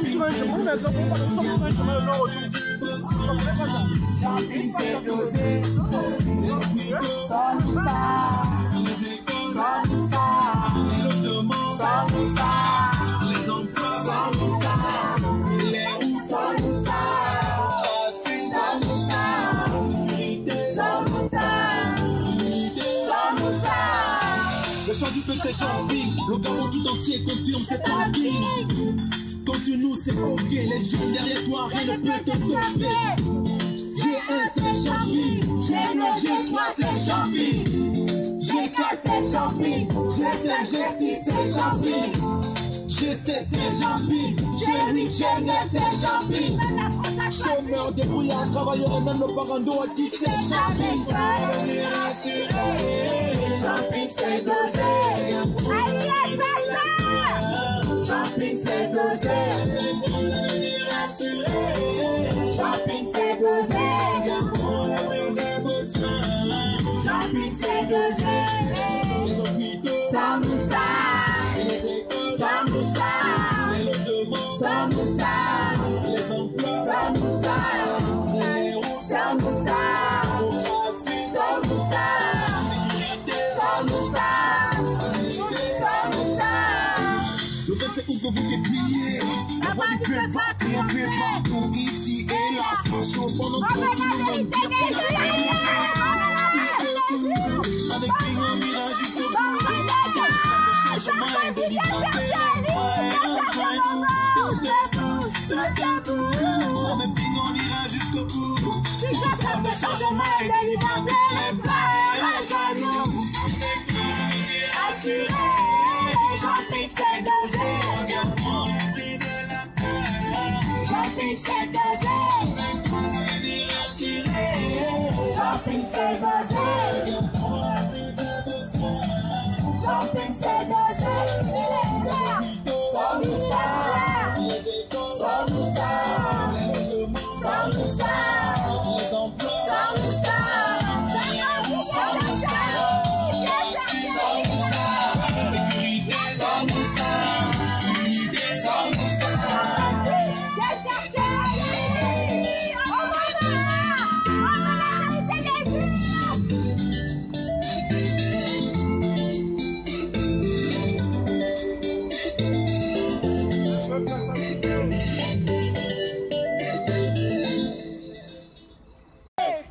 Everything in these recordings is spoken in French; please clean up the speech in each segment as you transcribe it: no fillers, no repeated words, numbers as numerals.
sur un chemin, mais nous sommes sur un chemin de non-retour. Champing c'est dosé, sans nous ça, sans nous ça, les logements, sans nous ça, les emplois, sans nous ça, les roues, sans nous ça, sans nous ça, sécurité, sans nous ça, unité, sans nous ça. Le chant du peuple c'est Champing, le Gabon tout entier confirme cette camping. Contre nous c'est ok, les jeunes derrière toi rien ne peut te stopper. G1 c'est Champing, G2, G3 c'est Champing, G4 c'est Champing, G5, G6 c'est Champing, G7 c'est Champing, G8, G9 c'est Champing. Chômeurs, débrouillards, travailleurs et même nos parents d'eau dit c'est Champing. Champing c'est dosé. Champing c'est dosé. Champing c'est dosé. Champing c'est dosé. Sans nous ça, sans nous ça, sans nous ça, les emplois, sans nous ça, les roues, sans nous ça, sans nous ça, sécurité, sans nous ça, sans nous ça. Le fait c'est où que vous dépouillez. La voix du peuple va triompher partout, ici et là, c'est chaud pendant que tout le monde tire pour la avec King on ira jusqu'au bout. C'est le changement et de liberté. Avec King on ira jusqu'au bout. C'est le changement et de liberté. Assuré, Champing c'est dosé. Champing c'est dosé. Champing c'est dosé. Champing c'est dosé. Sans nous ça, sans nous ça, sans nous ça, les emplois, sans nous ça, sans nous ça, sécurité, sans nous ça, unité, sans nous ça.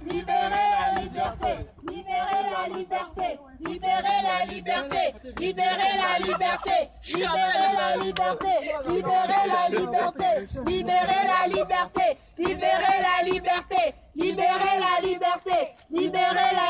Libérez la liberté, libérez la liberté, libérez la liberté, libérez la liberté, libérez la liberté, libérez la liberté, libérez la liberté, libérez la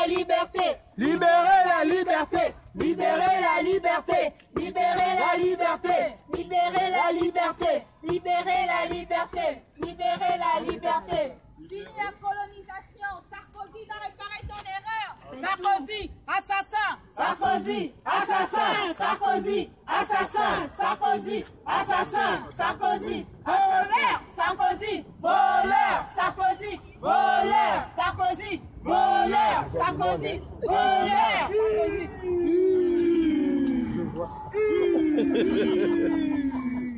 liberté, libérez la liberté, libérez la liberté, libérez la liberté, libérez la liberté, libérez la liberté, libérez la liberté. Fini la colonisation, Sarkozy doit réparer ton erreur. Sarkozy, assassin. Sarkozy, assassin. Sarkozy, assassin. Sarkozy, assassin. Sarkozy, voleur. Sarkozy, voleur. Sarkozy, voleur. Sarkozy, voleur. Sarkozy, voleur.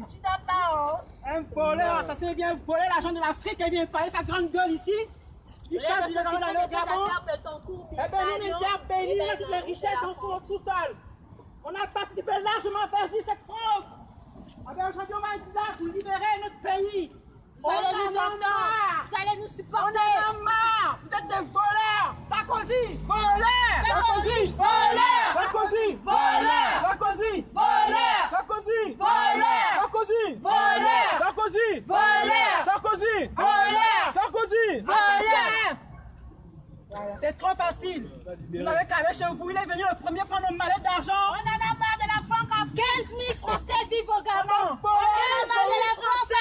Tu t'as pas, hein? Un voleur, ça c'est bien voler l'argent de l'Afrique et vient parler sa grande gueule ici. Il chasse du Gabon dans le Gabon. Eh bien, nous intervenir toutes les richesses dans son sous-sol. On a participé largement à faire vivre cette France. Eh bien, aujourd'hui, on va nous libérer notre pays. Ça allait nous entendre, ça allait nous supporter. On en a marre. Vous êtes des voleurs. Sarkozy, voleur. Sarkozy, voleur. Sarkozy, voleur. Sarkozy, voleur. Sarkozy, voleur. Sarkozy, voleur. Sarkozy, voleur. Sarkozy, voleur. Sarkozy, voleur. C'est trop facile. Vous n'avez qu'à aller chez vous. Il est venu le premier prendre une mallette d'argent. On en a marre de la France. 15 000 Français vivent au Gabon. On en a marre de la France.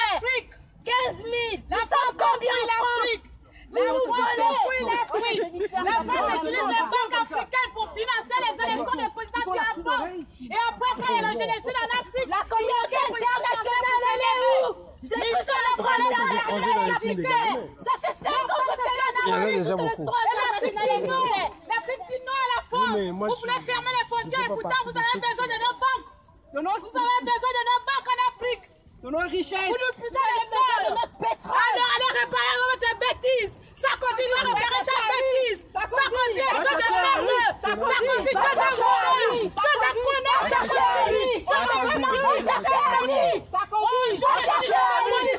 15 000. La France combien en France? La France utilise les banques africaines pour financer les élections des présidents de la France. Et après, quand il y a le génocide en Afrique, la communauté internationale, elle est où? C'est le problème international africain. Ça fait 5 ans que c'est là dans l'Afrique du Nord à la France. Vous voulez fermer les frontières, pourtant vous avez besoin de nos banques. Vous avez besoin de nos banques en Afrique. De nos richesses. Vous nous putain les sols. Alors allez réparer votre bêtise. Sarkozy doit réparer ta bêtise. Sarkozy est de merde. Sarkozy, tu es un voleur. Tu es un connard, Sarkozy. Tu as vraiment dit Sarkozy.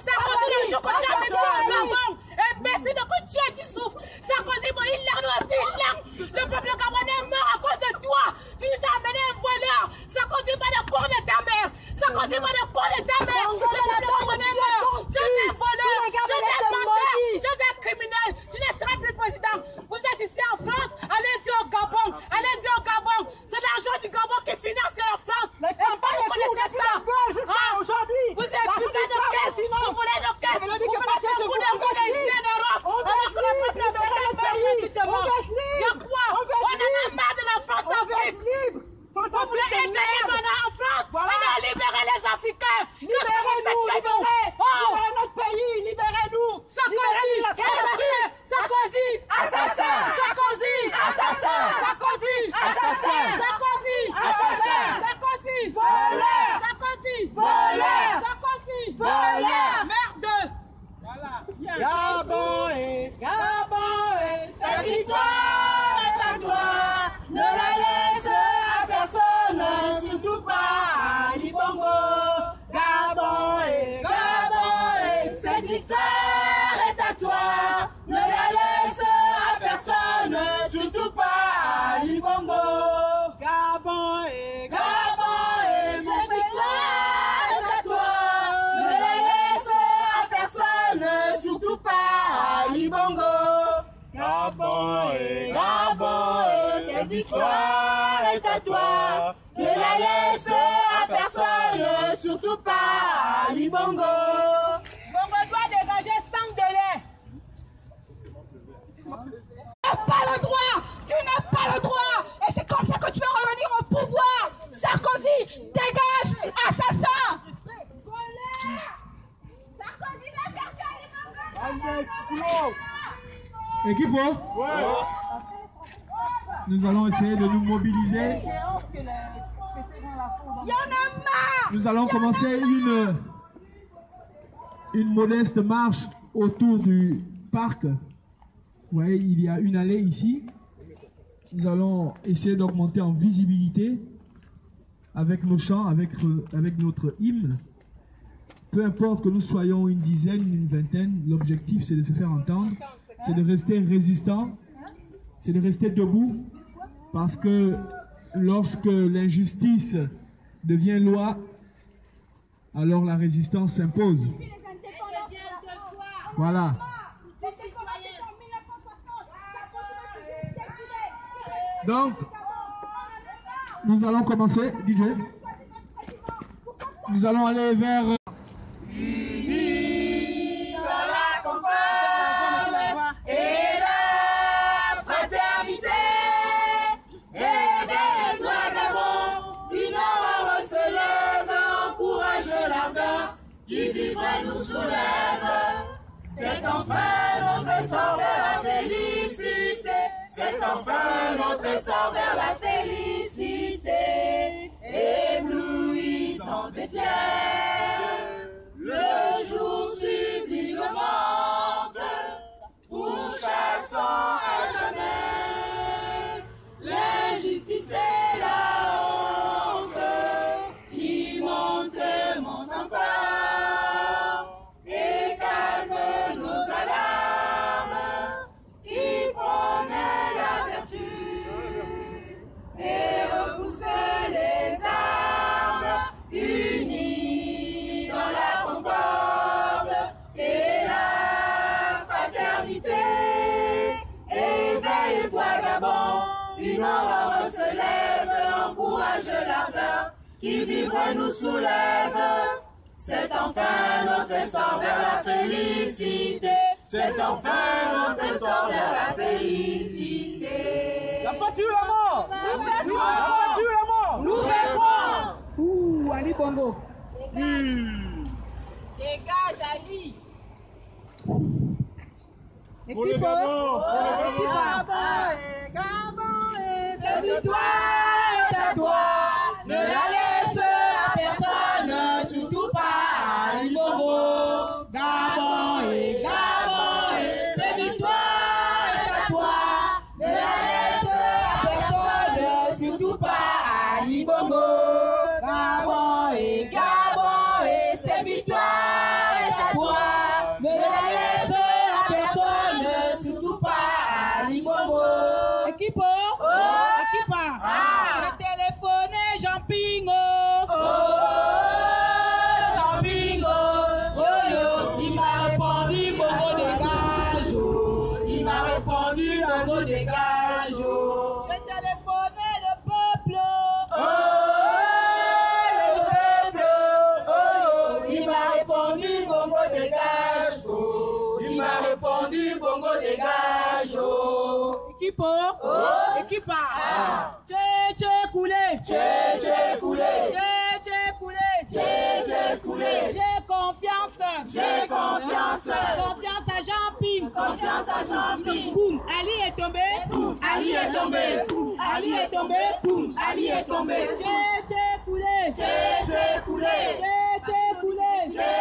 Sarkozy, le jour que tu as mis au Gabon. Imbécile de que tu es, tu souffres. Sarkozy, bon, il l'a aussi, il l'a. Le peuple gabonais meurt à cause de toi. Tu nous as amené un voleur. Sarkozy, pas de cours de ta mère. Sarkozy, pas de cours de ta mère. Le peuple gabonais meurt. Tu es un voleur. Tu es un menteur. Tu es un criminel. Tu ne seras plus président. Vous êtes ici en France. Allez-y au Gabon. Allez-y au Gabon. C'est l'argent du Gabon qui finance la France. Et vous connaissez ça. Vous êtes plus de caisse. Vous voulez nos caisses. Vous voulez faire beaucoup ici en Europe. Alors que le peuple africain meurt gratuitement. Il y a quoi? On en a marre de la France-Afrique. Vous voulez être libre en France. On a libéré les Africains. Qu'est-ce que vous faites chez nous? Libérez notre pays. Libérez-nous. Sarkozy, assassin! Sarkozy, assassin! Sarkozy, assassin! Sarkozy, assassin! Sarkozy, voleur! Sarkozy, voleur! Sarkozy, voleur! Merde! Gabon et Cette victoire est à toi, ne la laisse à personne, surtout pas à Libongo. Gabon et Cette victoire est à toi, ne la laisse à personne, surtout pas à Libongo. Gabon et Cette victoire est à toi, ne la laisse à personne, surtout pas à Libongo. Gabon et Cette victoire est à toi, ne la laisse à personne, surtout pas à Libongo. Bongo doit dégager 5 de lait. Tu n'as pas le droit, tu n'as pas le droit, et c'est comme ça que tu vas revenir au pouvoir. Sarkozy, dégage, assassin. Sarkozy va chercher Libongo. Équipe, nous allons essayer de nous mobiliser. Il y en a marre. Nous allons commencer une modeste marche autour du parc. Vous voyez, il y a une allée ici. Nous allons essayer d'augmenter en visibilité avec nos chants, avec notre hymne. Peu importe que nous soyons une dizaine, une vingtaine, l'objectif c'est de se faire entendre, c'est de rester résistant, c'est de rester debout, parce que lorsque l'injustice devient loi, alors la résistance s'impose. Voilà. Donc, nous allons commencer, DJ. Nous allons aller vers... Unis dans la concorde et la fraternité. Éveille-toi, Gabon, une aurore se lève, encourage l'ardeur qui vibre et nous soulève. C'est enfin notre essor vers la félicité. C'est enfin notre essor vers la félicité. Éblouissante et fière, le jour sublime monte, pourchassant à jamais l'injustice et la honte qui monte encore et calme nos alarmes, qui prône la vertu et repousse les armes, unis dans la concorde et la fraternité. Éveille-toi, Gabon, une aurore se lève, encourage l'ardeur qui vibre nous soulève. C'est enfin notre essor vers la félicité. C'est enfin notre essor vers la félicité. La patrie ou la mort? Nous La patrie ou la mort? Nous répondons. Ouh, Ali Bongo. Dégage, Ali. Pour le Gabon! Cette victoire est à toi. Ne la laisse à personne, surtout pas à Libongo. dégage. Oh, il m'a répondu, Bongo dégage. Oh. Équipe oh. Équipe ah. Tché coulé. Tché coulé. Tché coulé. Tché coulé. J'ai confiance. J'ai confiance. Confiance à Jean-Ping. Confiance à Jean-Ping. Boum, Ali est tombé. Boum, Ali est tombé. Boum, Ali est tombé. Boum, Ali est tombé. Tché coulé. Tché coulé. Tché coulé. Tché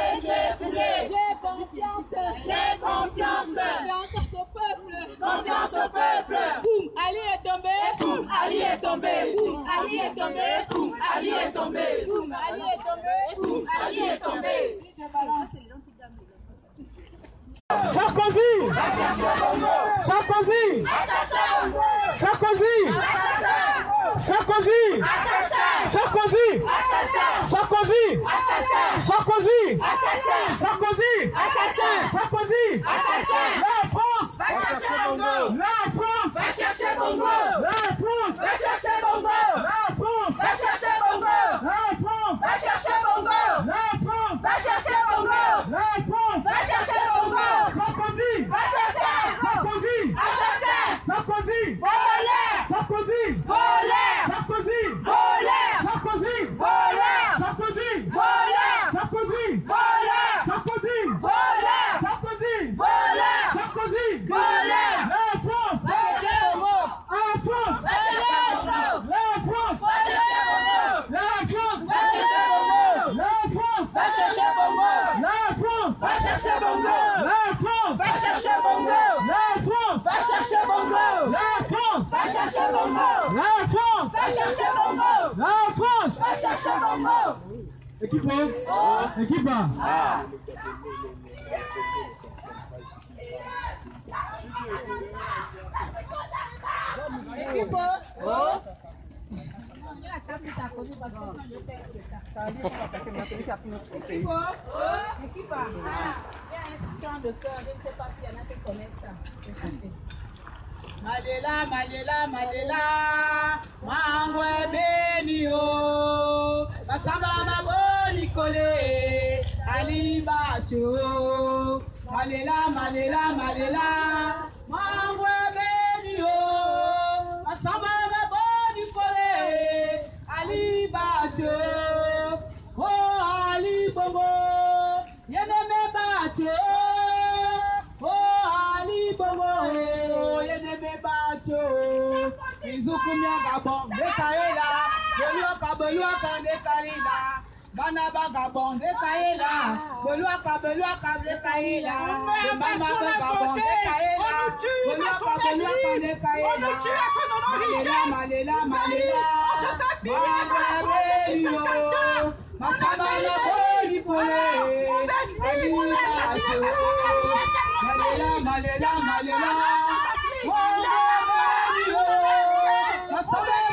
coulé. J'ai confiance. J'ai confiance. Confiance au peuple. Confiance au peuple. Boum, Ali est tombé. Boum, Ali est tombé. Boum, Ali est tombé. Boum, Ali est tombé. Boum, Ali est tombé. Boum, Ali est tombé. Sarkozy! Sarkozy! Sarkozy! Sarkozy! Sarkozy! Sarkozy! Sarkozy! Sarkozy! Sarkozy! La France! Va chercher Bongo! La France! Va chercher Bongo! La France! Va chercher Bongo! La France! Va chercher Bongo! La France! Va chercher Bongo! La France! Va chercher Bongo! La France! Va chercher Bongo! Sarkozy! Va chercher! Sarkozy! Assassin! Sarkozy! Voleur! Sarkozy! Voleur! Sarkozy! Voleur! Sarkozy! Voleur! Sarkozy! Voleur! Sarkozy! Voleur! Sarkozy! Voleur! Sarkozy! Voleur! Sarkozy! Voleur! La France! Va chercher Bongo! La France! Va chercher Bongo! La France! Va chercher Bongo! La France! Va chercher Bongo! La France! Va chercher Bongo! La France! Va chercher Bongo! La France! Va chercher Bongo! La France! Va chercher Bongo! La France! Va chercher Bongo! La France! Va chercher Bongo! La France! Va chercher Bongo! Équipe Équipe Équipe Équipe il y a un chant de cœur, je ne sais pas s'il y en a qui connaissent ça. Malela, Malela, Malela, Mangwe Benio, Masamba Maboni Kole, Ali Bacho. Malela, Malela, Malela, Mangwe Benio, Masamba Maboni Kole, Ali Bacho. Oh, Ali Bongo, Yeneme Bacho. Oh, Ali Bongo, Yeneme Bacho. Izukumia Gabon, Dekaela, Beluaka, Dekaela. Banaba Gabon, Dekaela. Beluaka, Dekaela. Bamba Gabon, Dekaela. Beluaka, Dekaela. Malela, Malela. Malela, Masaba la boni pole, Ali Bacho. Malela, Malela, Malela. Masaba la boni pole,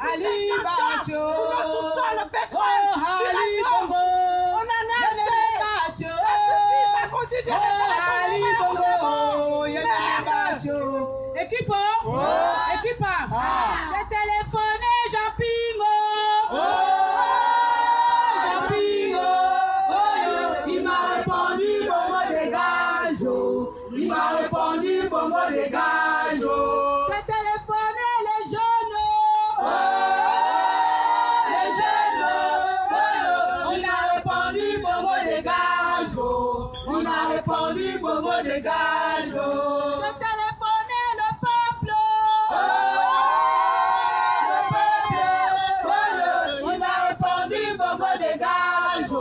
Ali Bacho. Oh, Ali Bongo, Yeneme Bacho. Oh, Ali Bongo, Yeneme Bacho. Équipe, équipe. J'ai téléphoné Jean-Pingo. Il m'a répondu Bongo dégage. Il m'a répondu Bongo dégage. J'ai téléphoné les jeunes. Les jeunes. Il a répondu Bongo dégage. Il a répondu Bongo dégage. J'ai téléphoné le peuple. Il m'a répondu Bongo dégage.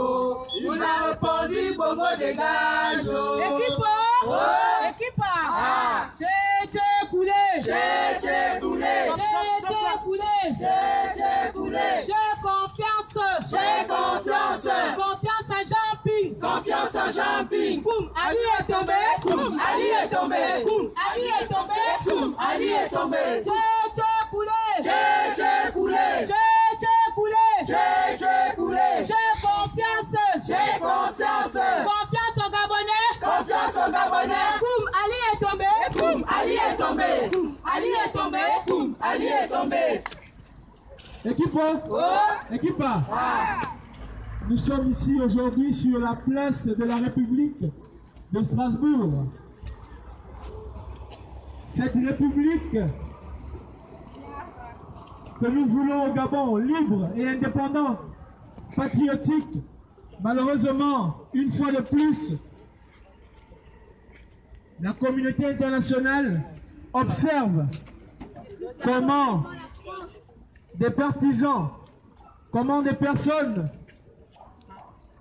Il a répondu Bongo dégage. Équipe, équipe. Tché coulé. Tché coulé. Tché coulé. Tché coulé. J'ai confiance. J'ai confiance. Confiance à Jean-Ping. Confiance à Jean-Ping. Boum, Ali est tombé. Boum, Ali est tombé. Boum, Ali est tombé. Boum, Ali est tombé. Tché coulé. Tché coulé. Tché coulé. Tché coulé. J'ai confiance. J'ai confiance. Confiance aux Gabonais. Confiance aux Gabonais. Boum, Ali est tombé. Boum, Ali est tombé. Boum, Ali est tombé. Boum, Ali est tombé. Équipe Équipe Nous sommes ici aujourd'hui sur la place de la République de Strasbourg. Cette République que nous voulons au Gabon, libre et indépendante, patriotique, malheureusement, une fois de plus, la communauté internationale observe comment des partisans, comment des personnes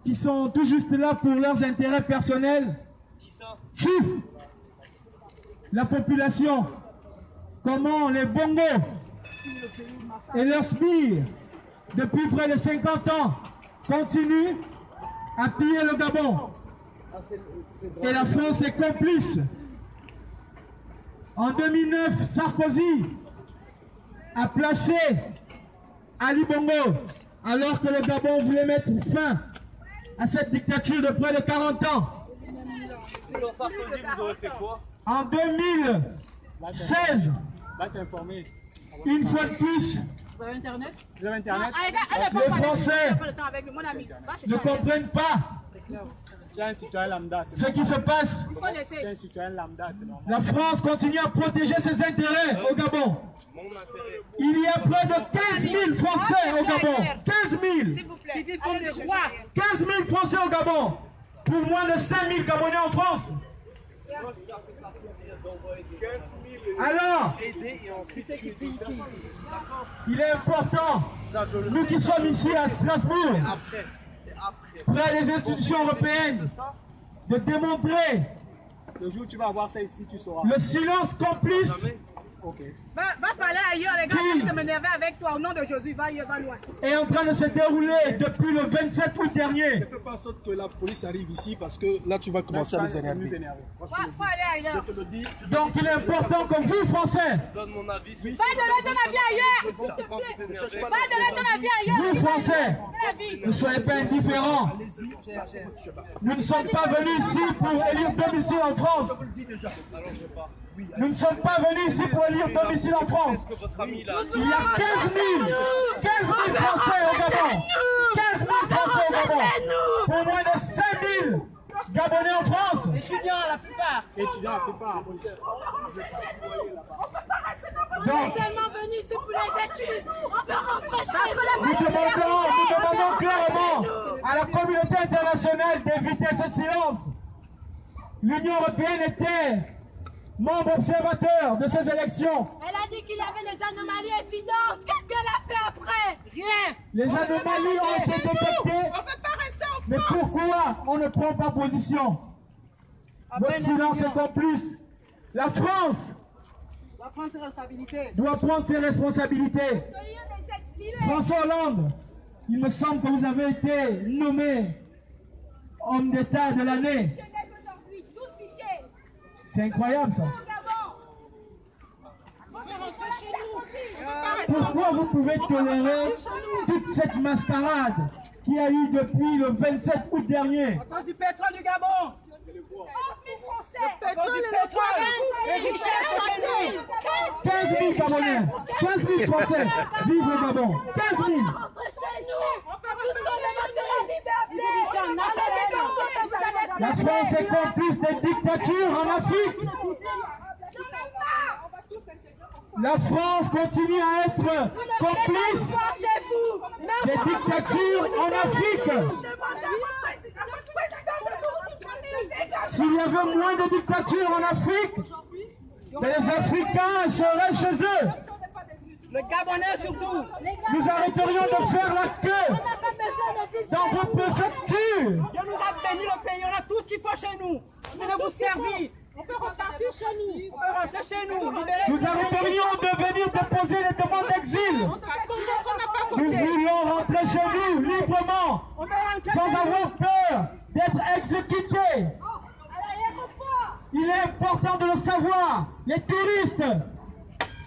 qui sont tout juste là pour leurs intérêts personnels tuent la population, comment les bongos et leurs sbires, depuis près de 50 ans, continuent à piller le Gabon. Et la France est complice. En 2009, Sarkozy a placé Ali Bongo, alors que le Gabon voulait mettre fin à cette dictature de près de 40 ans. Sans Sarkozy, vous aurez fait quoi? En 2016, une fois de plus, Vous avez Internet? Vous avez Internet? les Français ne comprennent pas Tu es un citoyen lambda, c'est ce qui se passe. Il faut laisser. Tu es un citoyen lambda, c'est normal. La France continue à protéger ses intérêts au Gabon. Il y a près de 15 000 Français au Gabon. 15 000. S'il vous plaît. Ils vivent comme des rois. 15 000 Français au Gabon. Pour moins de 5 000 Gabonais en France. Alors, il est important, nous qui sommes ici à Strasbourg, près des institutions européennes, de démontrer Le jour où tu vas avoir ça ici, tu sauras. le silence complice Va parler ailleurs, les gars. J'arrête de m'énerver avec toi. Au nom de Jésus, va loin. est en train de se dérouler depuis le 27 août dernier. Ne fais pas en sorte que la police arrive ici parce que là tu vas commencer à nous énerver. Faut aller ailleurs. Donc il est important que vous, Français, Va donner ton avis ailleurs. S'il te plaît. Va donner ton avis ailleurs. vous, Français, Ton avis. ne soyez pas indifférents. Nous ne sommes pas venus ici pour élire domicile en France. Nous ne sommes pas venus ici pour élire domicile en France. Il y a 15 000 Français au Gabon. 15 000 Français au Gabon. Pour moins de 5 000 Gabonais en France. Étudiants, la plupart. Étudiants, la plupart. Donc, Seulement venus ici pour les études. On veut rentrer chez nous demandons clairement à la communauté internationale d'éviter ce silence. L'Union européenne était membre observateur de ces élections. Elle a dit qu'il y avait des anomalies évidentes. Qu'est-ce qu'elle a fait après? Rien. Les anomalies ont été détectées. On ne peut pas rester en Mais pourquoi on ne prend pas position? Votre silence est complice. La France On va prendre ses responsabilités. doit prendre ses responsabilités. François Hollande, il me semble que vous avez été nommé homme d'État de l'année. C'est incroyable ça. Pourquoi vous pouvez tolérer toute cette mascarade qu'il y a eu depuis le 27 août dernier? À cause du pétrole du Gabon. À cause du pétrole. Les richesses de chez nous. 15 000 Gabonais, 15 000 Français vivent au Gabon. 15 000. La France est complice des dictatures en Afrique. La France continue à être complice des dictatures en Afrique. S'il y avait moins de dictatures en Afrique, les Africains seraient chez eux. Le Gabonais surtout. Nous arrêterions de faire la queue dans vos préfectures. Dieu nous a béni le pays. On a tout ce qu'il faut chez nous. On peut vous servir. On peut repartir chez nous. On peut rentrer chez nous. Nous arrêterions de venir déposer les demandes d'exil. Nous voulons rentrer chez nous librement, sans avoir peur d'être exécutés. Il est important de le savoir. Les touristes,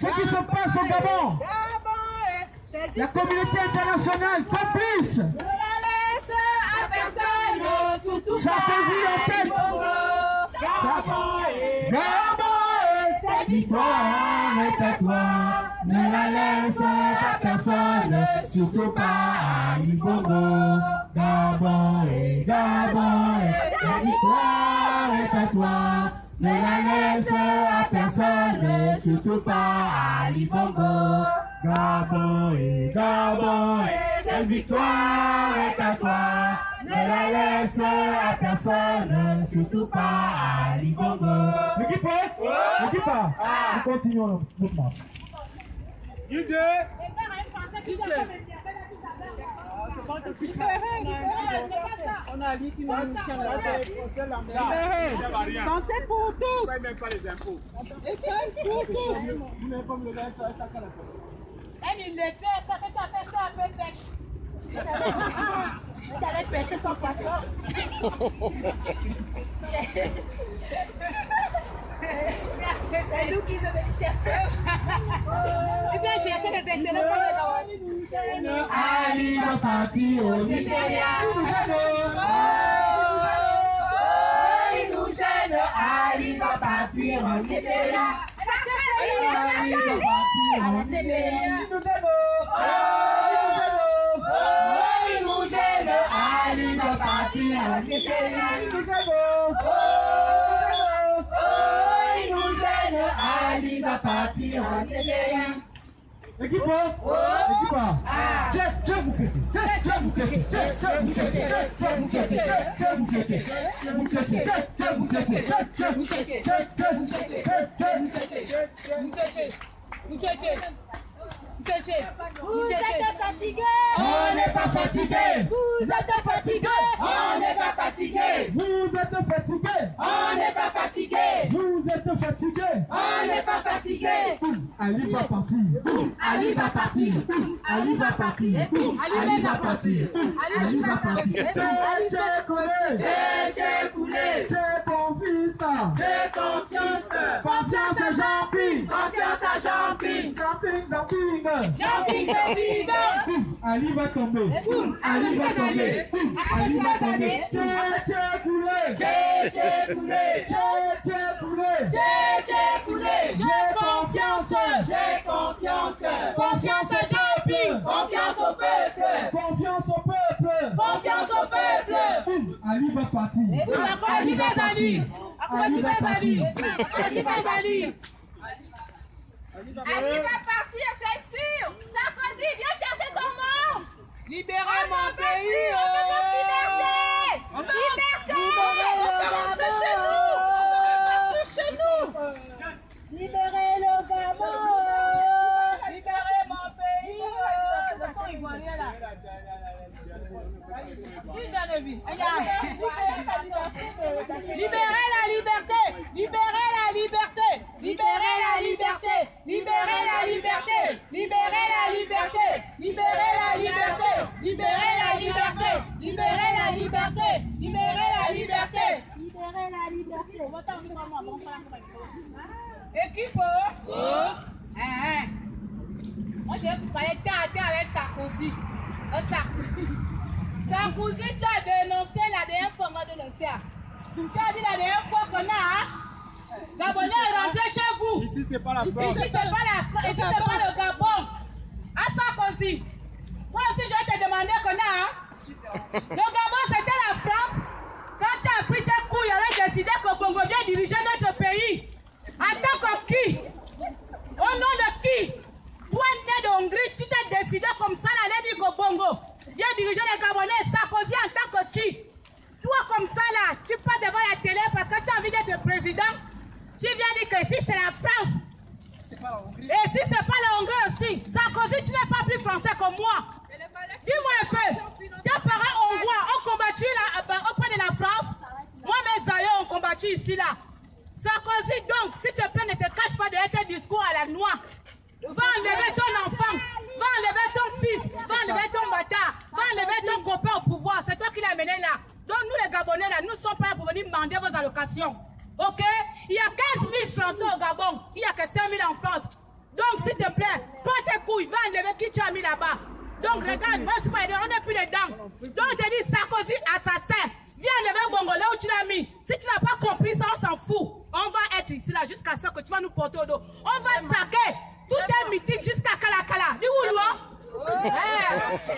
ce qui se passe au Gabon, la communauté internationale complice. Sarkozy en tête. Gabon est l'histoire est à toi. Ne la laisse à personne, surtout pas à Ali Bongo. Gabon, cette victoire est à toi. Ne la laisse à personne, surtout pas à Libongo. Gabon, cette victoire est à toi. Ne la laisse à personne, surtout pas à Libongo. L'équipe est? L'équipe pas? Nous continuons notre marche. On a dit qu'il nous tient la tête. Santé pour tous. Pas même pas les impôts. Et pour tous. Vous n'avez pas me le mettre sur la sac à la tête. Elle il le fait, ça fait ça un peu pêche. T'allais pêcher sans poisson. C'est nous qui veut chercher. Tu viens chercher les intérêts pour les avoir. Ali va partir au Nigeria. Il nous gêne, Ali va partir au Nigeria. Ali va partir au Nigeria. Il nous gêne, Ali va partir au Nigeria. Il nous gêne, Ali va partir au Nigeria. L'équipe est? L'équipe pas? Check, Vous êtes fatigué. On n'est pas fatigué. Vous êtes fatigué. On n'est pas fatigué. Vous êtes fatigué. On n'est pas fatigué. Vous êtes fatigué. On n'est pas fatigué. Ali va partir. Ali va partir. Ali va partir. Ali va partir. Ali va partir. J'ai coulé. J'ai confiance. J'ai confiance. Confiance à Jean-Pi. Confiance à Jean-Pi. Jumping the Tiger. Ali va tomber. Ali va tomber. Ali va tomber. J'ai coulé. J'ai coulé. J'ai coulé. J'ai confiance. J'ai confiance. Confiance à Jean-Pi. Confiance au peuple. Confiance au peuple. Confiance au peuple. Ali va partir. Ali va partir, c'est sûr. Sarkozy, viens chercher ton monstre. Libérez mon pays. On veut notre liberté. Liberté. On veut rentrer chez nous. On veut partir chez nous. Libérez le Gabon. Libérez mon pays. De toute façon, ivoirien là. Libérez la liberté. Libérez la liberté. Libérez la liberté. Libérez la liberté. Libérez la liberté. Libérez la liberté. Libérez la liberté. Libérez la liberté. Libérez la liberté. Libérez la liberté. Équipe. Moi, j'ai parlé de avec Sarkozy. Sarkozy, tu as dénoncé la dernière fois de le faire. Tu as dit la dernière fois qu'on a Gabonais est rentré chez vous. Ici, c'est pas la France. Ici, c'est pas la France. Ici, c'est pas le Gabon. À Sarkozy. Moi aussi, je vais te demander qu'on a. Le Gabon, c'était la France. Quand tu as pris tes couilles, il avait décidé que Bongo vient diriger notre pays. Attends comme qui? Au nom de qui? Toi, né de Hongrie, tu t'es décidé comme ça, la Lady Bongo. Viens diriger les Gabonais. Sarkozy en tant que qui? Toi comme ça là, tu passes devant la télé parce que tu as envie d'être président. Tu viens dire que si c'est la France. Et si c'est pas la Hongrie aussi. Sarkozy, tu n'es pas plus français que moi. Dis-moi un peu. Tes parents hongrois ont combattu auprès de la France. Moi, mes aïeux ont combattu ici là. Sarkozy, donc, s'il te plaît, ne te cache pas derrière tes discours à la noix. Va enlever ton enfant, va enlever ton fils, va enlever ton bâtard, va enlever ton copain au pouvoir. C'est toi qui l'as amené là. Donc nous les Gabonais là, nous ne sommes pas là pour venir demander vos allocations. Ok? Il y a 15 000 Français au Gabon, il n'y a que 5 000 en France. Donc s'il te plaît, prends tes couilles, va enlever qui tu as mis là-bas. Donc regarde, moi je suis pas aidé, on n'est plus les dents. Donc je te dis Sarkozy assassin, viens enlever Bongo là où tu l'as mis. Si tu n'as pas compris ça, on s'en fout. On va être ici là jusqu'à ce que tu vas nous porter au dos. On va saquer. Tout est mythique jusqu'à Kalakala. Dis où loin?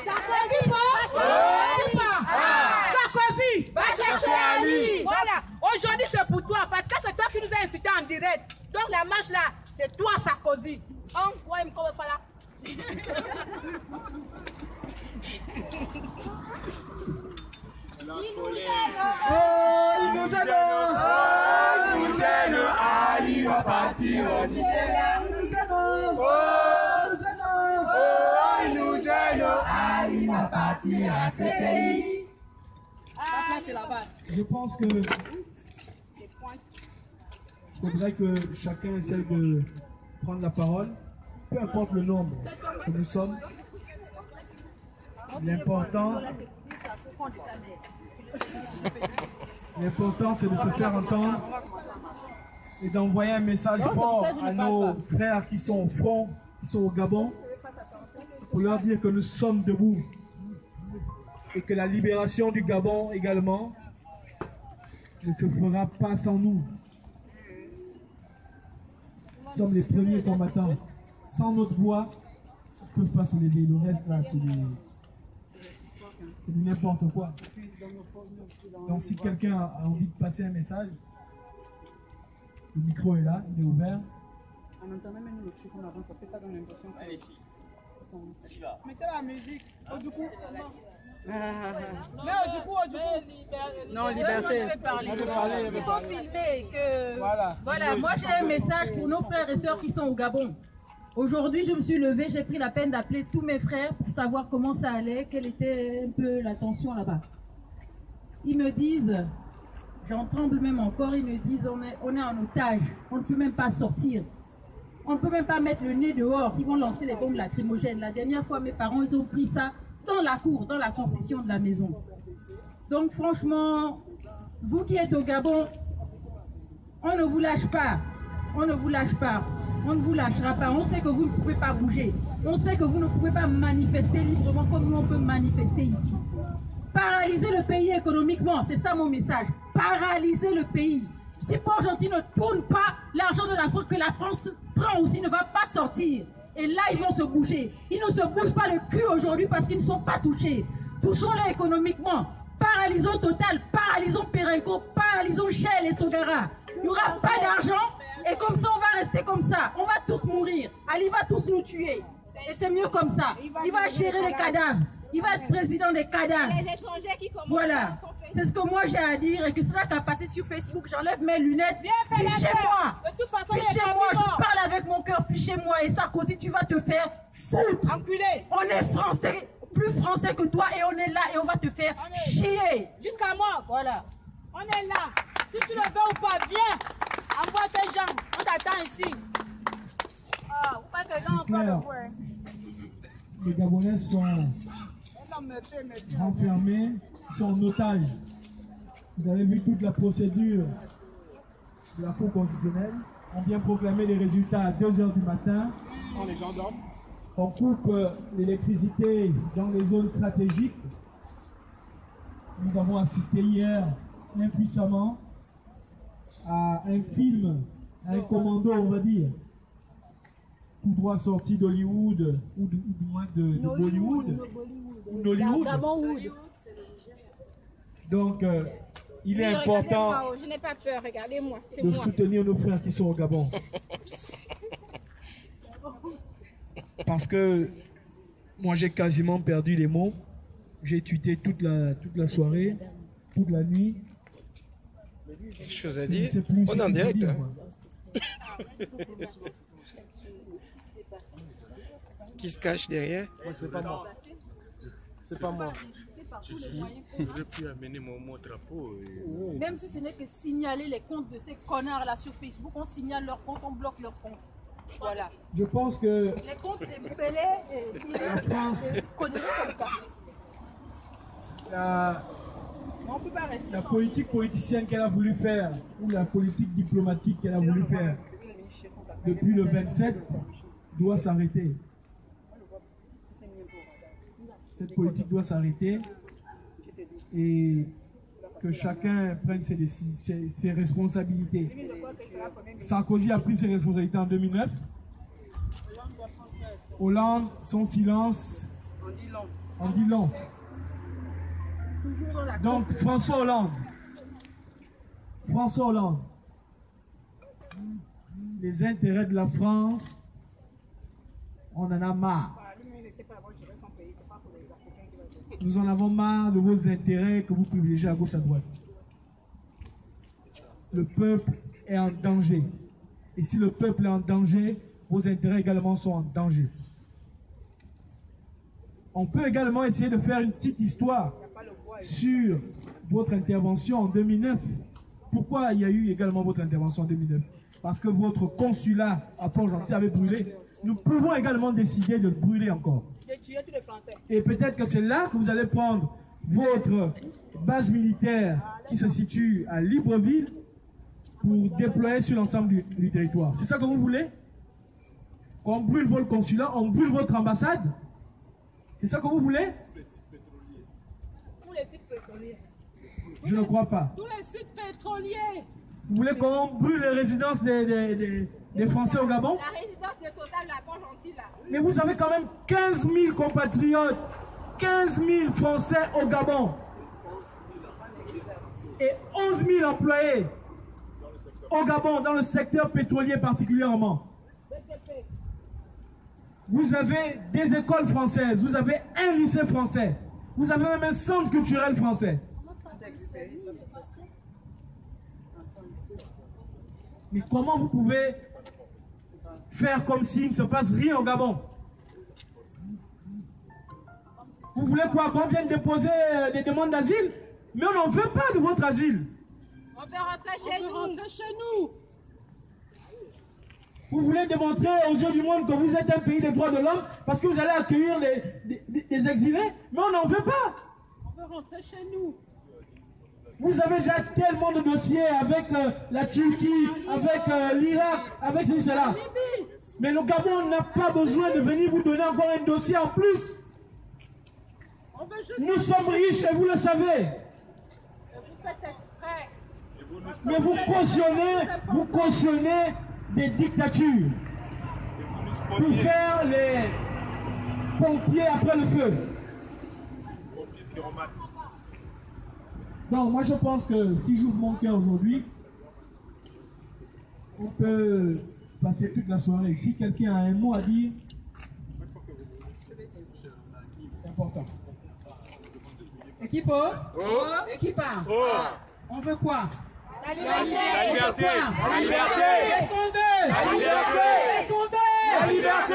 Sarkozy pas. direct. Donc la marche là, c'est toi Sarkozy. Ouais, il me connaît pas là. Il nous gêne, Ali va partir au Nigeria. Il nous gêne, Ali va partir à ce pays. Je pense que il faudrait que chacun essaie de prendre la parole, peu importe le nombre que nous sommes. L'important, c'est de se faire entendre et d'envoyer un message fort à nos frères qui sont au front, qui sont au Gabon, pour leur dire que nous sommes debout et que la libération du Gabon également ne se fera pas sans nous. Nous sommes les premiers combattants. Sans notre voix, ils ne peuvent pas se lever. Le reste là, c'est du n'importe quoi. Donc si quelqu'un a envie de passer un message, le micro est là, il est ouvert. En entendant même le truc, on avance parce que ça donne l'impression que... Allez, mettez la musique. Du coup, non, liberté. Il faut filmer que... Voilà, moi j'ai un message pour nos frères et sœurs qui sont au Gabon. Aujourd'hui, je me suis levée, j'ai pris la peine d'appeler tous mes frères pour savoir comment ça allait, quelle était un peu la tension là-bas. Ils me disent, j'en tremble même encore, ils me disent on est en otage, on ne peut même pas sortir. On ne peut même pas mettre le nez dehors, ils vont lancer les bombes lacrymogènes. La dernière fois, mes parents, ils ont pris ça dans la cour, dans la concession de la maison. Donc franchement, vous qui êtes au Gabon, on ne vous lâche pas, on ne vous lâche pas. On ne vous lâchera pas. On sait que vous ne pouvez pas bouger. On sait que vous ne pouvez pas manifester librement comme nous on peut manifester ici. Paralyser le pays économiquement, c'est ça mon message. Paralyser le pays. Si Port-Gentil ne tourne pas, l'argent de la France que la France prend aussi ne va pas sortir. Et là, ils vont se bouger. Ils ne se bougent pas le cul aujourd'hui parce qu'ils ne sont pas touchés. Touchons-les économiquement. Paralysons Total, paralysons Perenco, paralysons Shell et Sogara. Il n'y aura pas d'argent et comme ça on va rester comme ça. On va tous mourir. Ali va tous nous tuer. Et c'est mieux comme ça. Il va gérer les cadavres. Il va être président des cadavres. Voilà. C'est ce que moi j'ai à dire et que c'est là qu'à passer sur Facebook. J'enlève mes lunettes. Fichez-moi. Fichez-moi. Je parle avec mon cœur. Fichez-moi. Et Sarkozy, tu vas te faire foutre. enculé. On est français. Plus français que toi et on est là et on va te faire chier. Jusqu'à mort. Voilà. On est là. Si tu le veux ou pas, viens. Envoie tes gens. On t'attend ici. Ah, vous faites des gens encore le voir. Les Gabonais sont enfermés, sont en otage. Vous avez vu toute la procédure de la Cour constitutionnelle. On vient proclamer les résultats à 2 h du matin. Les gendarmes. On coupe l'électricité dans les zones stratégiques. Nous avons assisté hier, impuissamment, à un film, à un commando, on va dire, tout droit sorti d'Hollywood, ou du moins de Bollywood, ou Nollywood. Donc, il est important je n'ai pas peur, regardez-moi, c'est de moi. soutenir nos frères qui sont au Gabon. Parce que moi, j'ai quasiment perdu les mots. J'ai tweeté toute la soirée, toute la nuit. Quelque chose à dire. On est en direct. Qui se cache derrière? C'est pas moi. C'est pas moi. J'aurais pu amener mon drapeau. Même si ce n'est que signaler les comptes de ces connards là sur Facebook, on signale leurs comptes, on bloque leurs comptes. Voilà. Je pense que Les comptes des Boubélés et France, connaissent comme ça. On peut pas rester. la politique politicienne qu'elle a voulu faire, ou la politique diplomatique qu'elle a voulu faire depuis le 27, doit s'arrêter. Cette politique doit s'arrêter et que chacun prenne ses responsabilités. Sarkozy a pris ses responsabilités en 2009. Hollande, son silence en dit long. Donc François Hollande, les intérêts de la France, on en a marre. Nous en avons marre de vos intérêts que vous privilégiez à gauche à droite. Le peuple est en danger. Et si le peuple est en danger, vos intérêts également sont en danger. On peut également essayer de faire une petite histoire sur votre intervention en 2009. Pourquoi il y a eu également votre intervention en 2009? Parce que votre consulat à Port-Gentil avait brûlé. Nous pouvons également décider de le brûler encore. Et peut-être que c'est là que vous allez prendre votre base militaire qui se situe à Libreville pour déployer sur l'ensemble du territoire. C'est ça que vous voulez? On brûle votre consulat, on brûle votre ambassade? C'est ça que vous voulez? Tous les sites pétroliers. Je ne crois pas. Tous les sites pétroliers. Vous voulez qu'on brûle les résidences des Français au Gabon? La résidence de Total à Port-Gentil là. Mais vous avez quand même 15 000 compatriotes, 15 000 Français au Gabon et 11 000 employés au Gabon, dans le secteur pétrolier particulièrement. Vous avez des écoles françaises, vous avez un lycée français, vous avez même un centre culturel français. Mais comment vous pouvez faire comme s'il ne se passe rien au Gabon? Vous voulez quoi? Qu'on vienne déposer des demandes d'asile? Mais on n'en veut pas de votre asile. On veut rentrer chez nous. Vous voulez démontrer aux yeux du monde que vous êtes un pays des droits de l'homme parce que vous allez accueillir des exilés? Mais on n'en veut pas. On veut rentrer chez nous. Vous avez déjà tellement de dossiers avec la Turquie, avec l'Irak, avec ceci, cela. Mais le Gabon n'a pas besoin de venir vous donner encore un dossier en plus. Nous sommes riches et vous le savez. Vous faites exprès. Mais vous cautionnez des dictatures pour faire les pompiers après le feu. Donc moi je pense que si j'ouvre mon cœur aujourd'hui, on peut passer toute la soirée. Si quelqu'un a un mot à dire, c'est important. Équipe Équipe On veut quoi? La liberté. La liberté. Qu'est-ce qu'on veut? La liberté. Qu'est-ce qu'on veut? La liberté.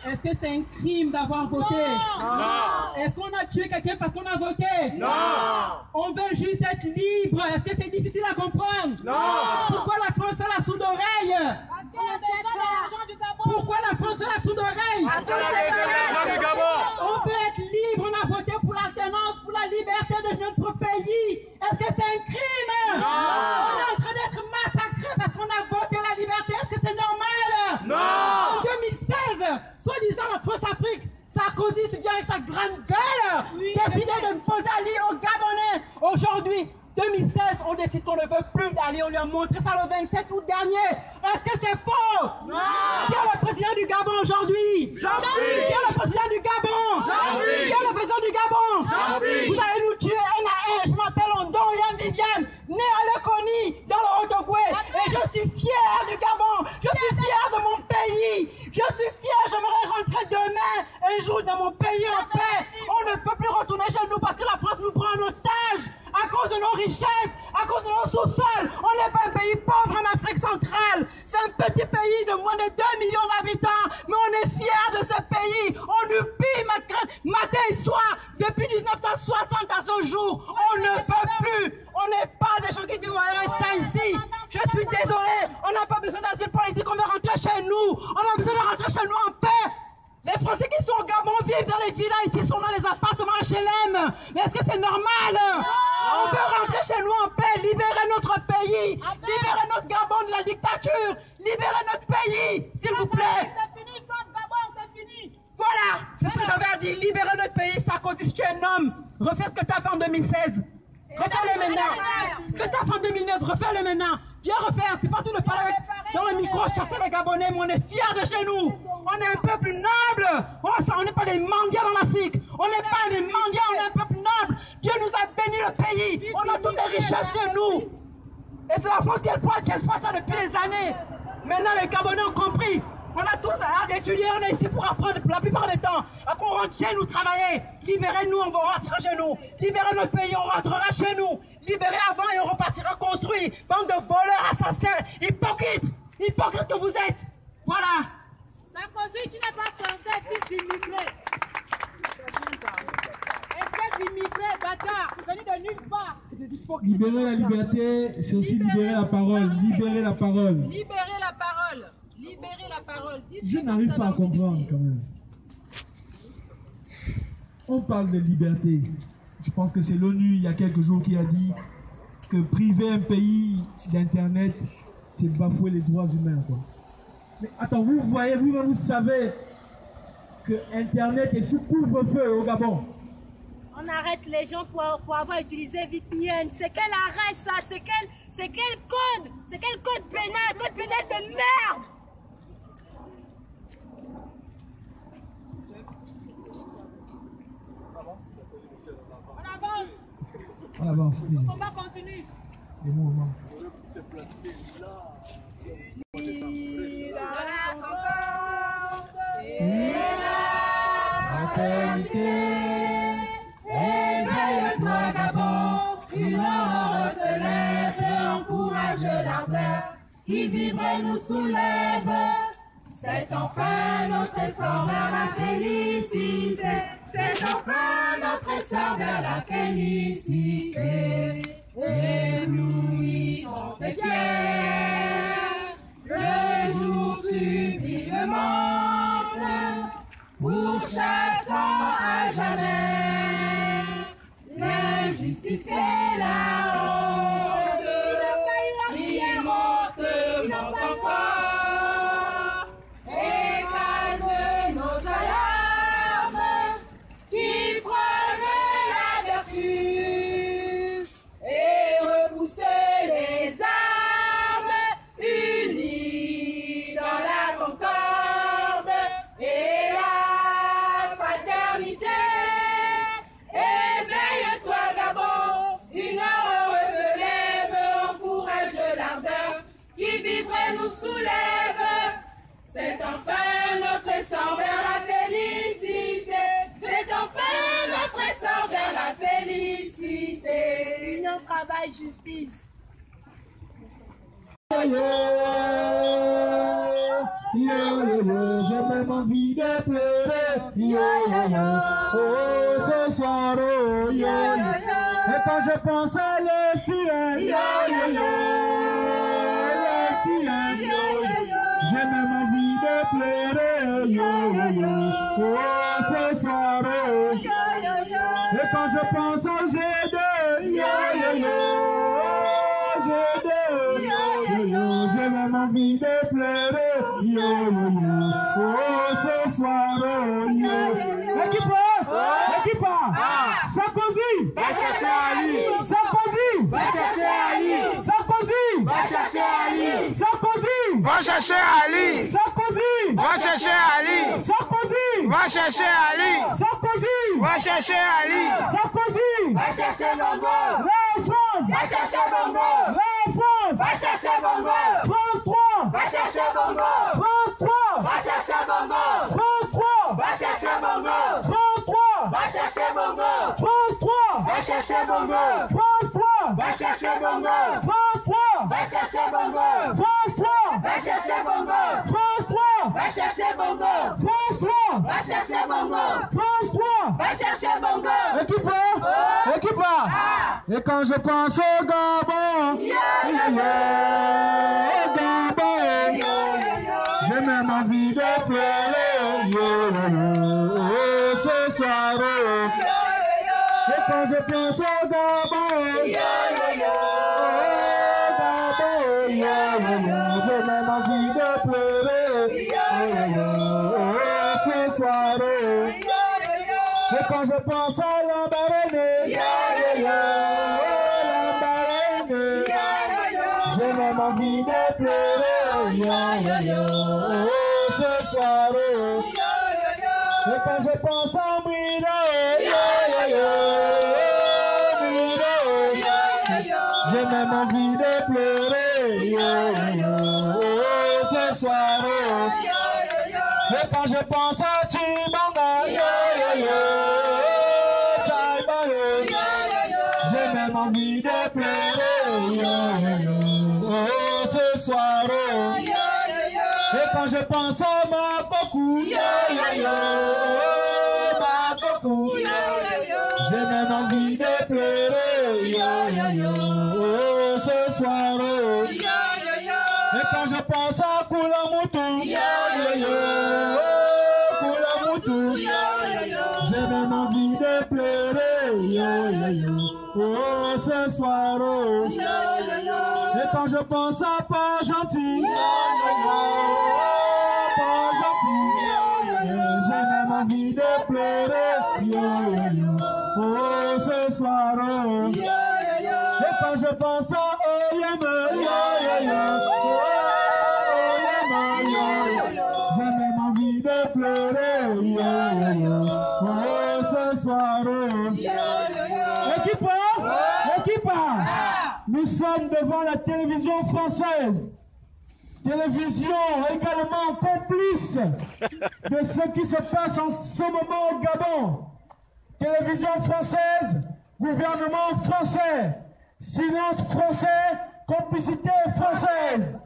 Est-ce que c'est un crime d'avoir voté? Non. Est-ce qu'on a tué quelqu'un parce qu'on a voté? Non. On veut juste être libre. Est-ce que c'est difficile à comprendre? Non. Pourquoi la France fait la sourde oreille? Pourquoi la France fait la sourde oreille? On veut être libre. On a voté pour l'alternance, pour la liberté de notre pays. Est-ce que c'est un crime? Non. On est en train d'être massacrés parce qu'on a voté la liberté. Est-ce que c'est normal? Non. En 2016, soi-disant la France-Afrique, Sarkozy se vient avec sa grande gueule, décidé de poser Ali aux Gabonais. Aujourd'hui, 2016, on décide qu'on ne veut plus d'Ali. On lui a montré ça le 27 août dernier. Est-ce que c'est faux? Non. Qui est le président du Gabon aujourd'hui? Jean-Pierre. Qui est le président du Gabon? Jean-Pierre. Qui est le président du Gabon? Jean-Pierre. Vous allez nous tuer un à un. Je m'appelle Ondo Yann Viviane, né à Lekoni, dans le Haut-Ogooué. Et je suis fier du Gabon. Je suis fier de mon pays. Je suis fier. J'aimerais rentrer demain, un jour, dans mon pays en paix. On ne peut plus retourner chez nous parce que la France nous prend en otage. À cause de nos richesses, à cause de nos sous-sols. On n'est pas un pays pauvre en Afrique centrale. C'est un petit pays de moins de 2 millions d'habitants. Mais on est fiers de ce pays. On nous pille matin et soir. Depuis 1960 à ce jour, on ne peut plus. On n'est pas des gens qui vivent en RSA ici. Je suis désolé. On n'a pas besoin d'asile politique. On veut rentrer chez nous. On a besoin de rentrer chez nous en paix. Les Français qui sont au Gabon vivent dans les villas ici, sont dans les appartements HLM. Mais est-ce que c'est normal? On veut rentrer chez nous en paix, libérer notre pays, libérer notre Gabon de la dictature, libérer notre pays, s'il vous plaît. C'est fini, France Gabon, c'est fini. Voilà, c'est ce que j'avais à dire, libérer notre pays, Sarkozy, tu es un homme. Refais ce que tu as fait en 2016. Refais-le maintenant. Ce que tu as fait en 2009, refais-le maintenant. Viens refaire, c'est pas tout de parler sur le micro, chasser les Gabonais, mais on est fiers de chez nous. On est un peuple noble. On n'est pas des mendiants en Afrique. On n'est pas des mendiants, on est un peuple noble. Dieu nous a béni le pays. On a toutes les richesses chez nous. Et c'est la France qu'elle fait ça depuis des années. Maintenant, les Gabonais ont compris. On a tous hâte d'étudier, on est ici pour apprendre la plupart du temps. Après, on rentre chez nous travailler. Libérez-nous, on va rentrer chez nous. Libérez notre pays, on rentrera chez nous. Libérez avant et on repartira construit. Bande de voleurs, assassins, hypocrites. Hypocrites que vous êtes. Voilà. Sarkozy, tu n'es pas français, fils d'immigré. Espèce d'immigré, bâtard, venu de nulle part. Libérer la liberté, c'est aussi libérer la parole. Libérer la parole. Libérer la parole. Libérer la parole. Je n'arrive pas à comprendre quand même. On parle de liberté. Je pense que c'est l'ONU il y a quelques jours qui a dit que priver un pays d'Internet, c'est bafouer les droits humains, quoi. Mais attends, vous voyez, vous savez que Internet est sous couvre-feu au Gabon. On arrête les gens pour avoir utilisé VPN. C'est quel arrêt ça? C'est quel code? C'est quel code pénal? Code pénal de merde! On avance. Le combat continue. Les mouvements. Éveille-toi Gabon, une aurore se lève, encourage l'ardeur qui vibre et nous soulève. C'est enfin notre essor vers la félicité, c'est enfin notre essor vers la félicité. Éblouissons et fiers, le jour sublime monte, pourchassant à jamais l'injustice et la honte. Il monte encore et calme nos alarmes qui prennent la vertu et repousser les armes unies dans la concorde et la fraternité. Éveille-toi Gabon, une aurore se lève, encourage l'ardeur qui vivre et nous soulève. C'est enfin notre essor vers la félicité, c'est enfin notre essor vers la félicité. Union, travail, justice. J'ai même envie de pleurer. Oh, ce soir, oh, et quand je pense à l'Estime, j'ai même envie de pleurer. Oh, ce soir, oh, et quand je pense à G2, j'ai même envie de pleurer. Oh, ce soir, l'équipe, Sarkozy, Va chercher Ali. Sarkozy, Va chercher Ali. Sarkozy, Va chercher Ali. Sarkozy, Va chercher Ali. Sarkozy, Va chercher Ali. Sarkozy, Va chercher Ali. Sarkozy, Va chercher Ali. Sarkozy, Va chercher Bongo. la France, Va chercher Bongo. la France, Va chercher Bongo. France 3, Va chercher Bongo. France 3, Va chercher Bongo. France 3, Va chercher Bongo. France 3, Va chercher Bongo. France 3, Va chercher Bongo. France 3, Va chercher Bongo. France 3, Va chercher Bongo. France 3, Va chercher Bongo. France 3, Va chercher Bongo. France 3, Va chercher Bongo. France 3, Va chercher Bongo. équipe, et quand je pense au Gabon, au Gabon, j'ai même envie de pleurer, ce soir, et quand je pense au Gabon, j'ai même envie de pleurer, ce soir, et quand je pense à l'Ambaréné, j'ai même envie de pleurer, ce soir, et quand je pense à Milo, j'ai même envie de pleurer, ce soir. Et quand je pense à Chimanga, j'ai même envie de pleurer, ce soir. Et quand je pense à Mapoku, j'ai même envie de pleurer, ce soir. Et quand je pense à Kulamutu, j'ai même envie de pleurer, ce soir. Et quand je pense à Pas Gentil, j'ai même envie de pleurer, ce soir. Et quand je pense à Oyeme, j'ai même envie de pleurer, ce soir. Équipe, nous sommes devant la télévision française. Télévision également complice de ce qui se passe en ce moment au Gabon. Télévision française, gouvernement français, silence français, complicité française.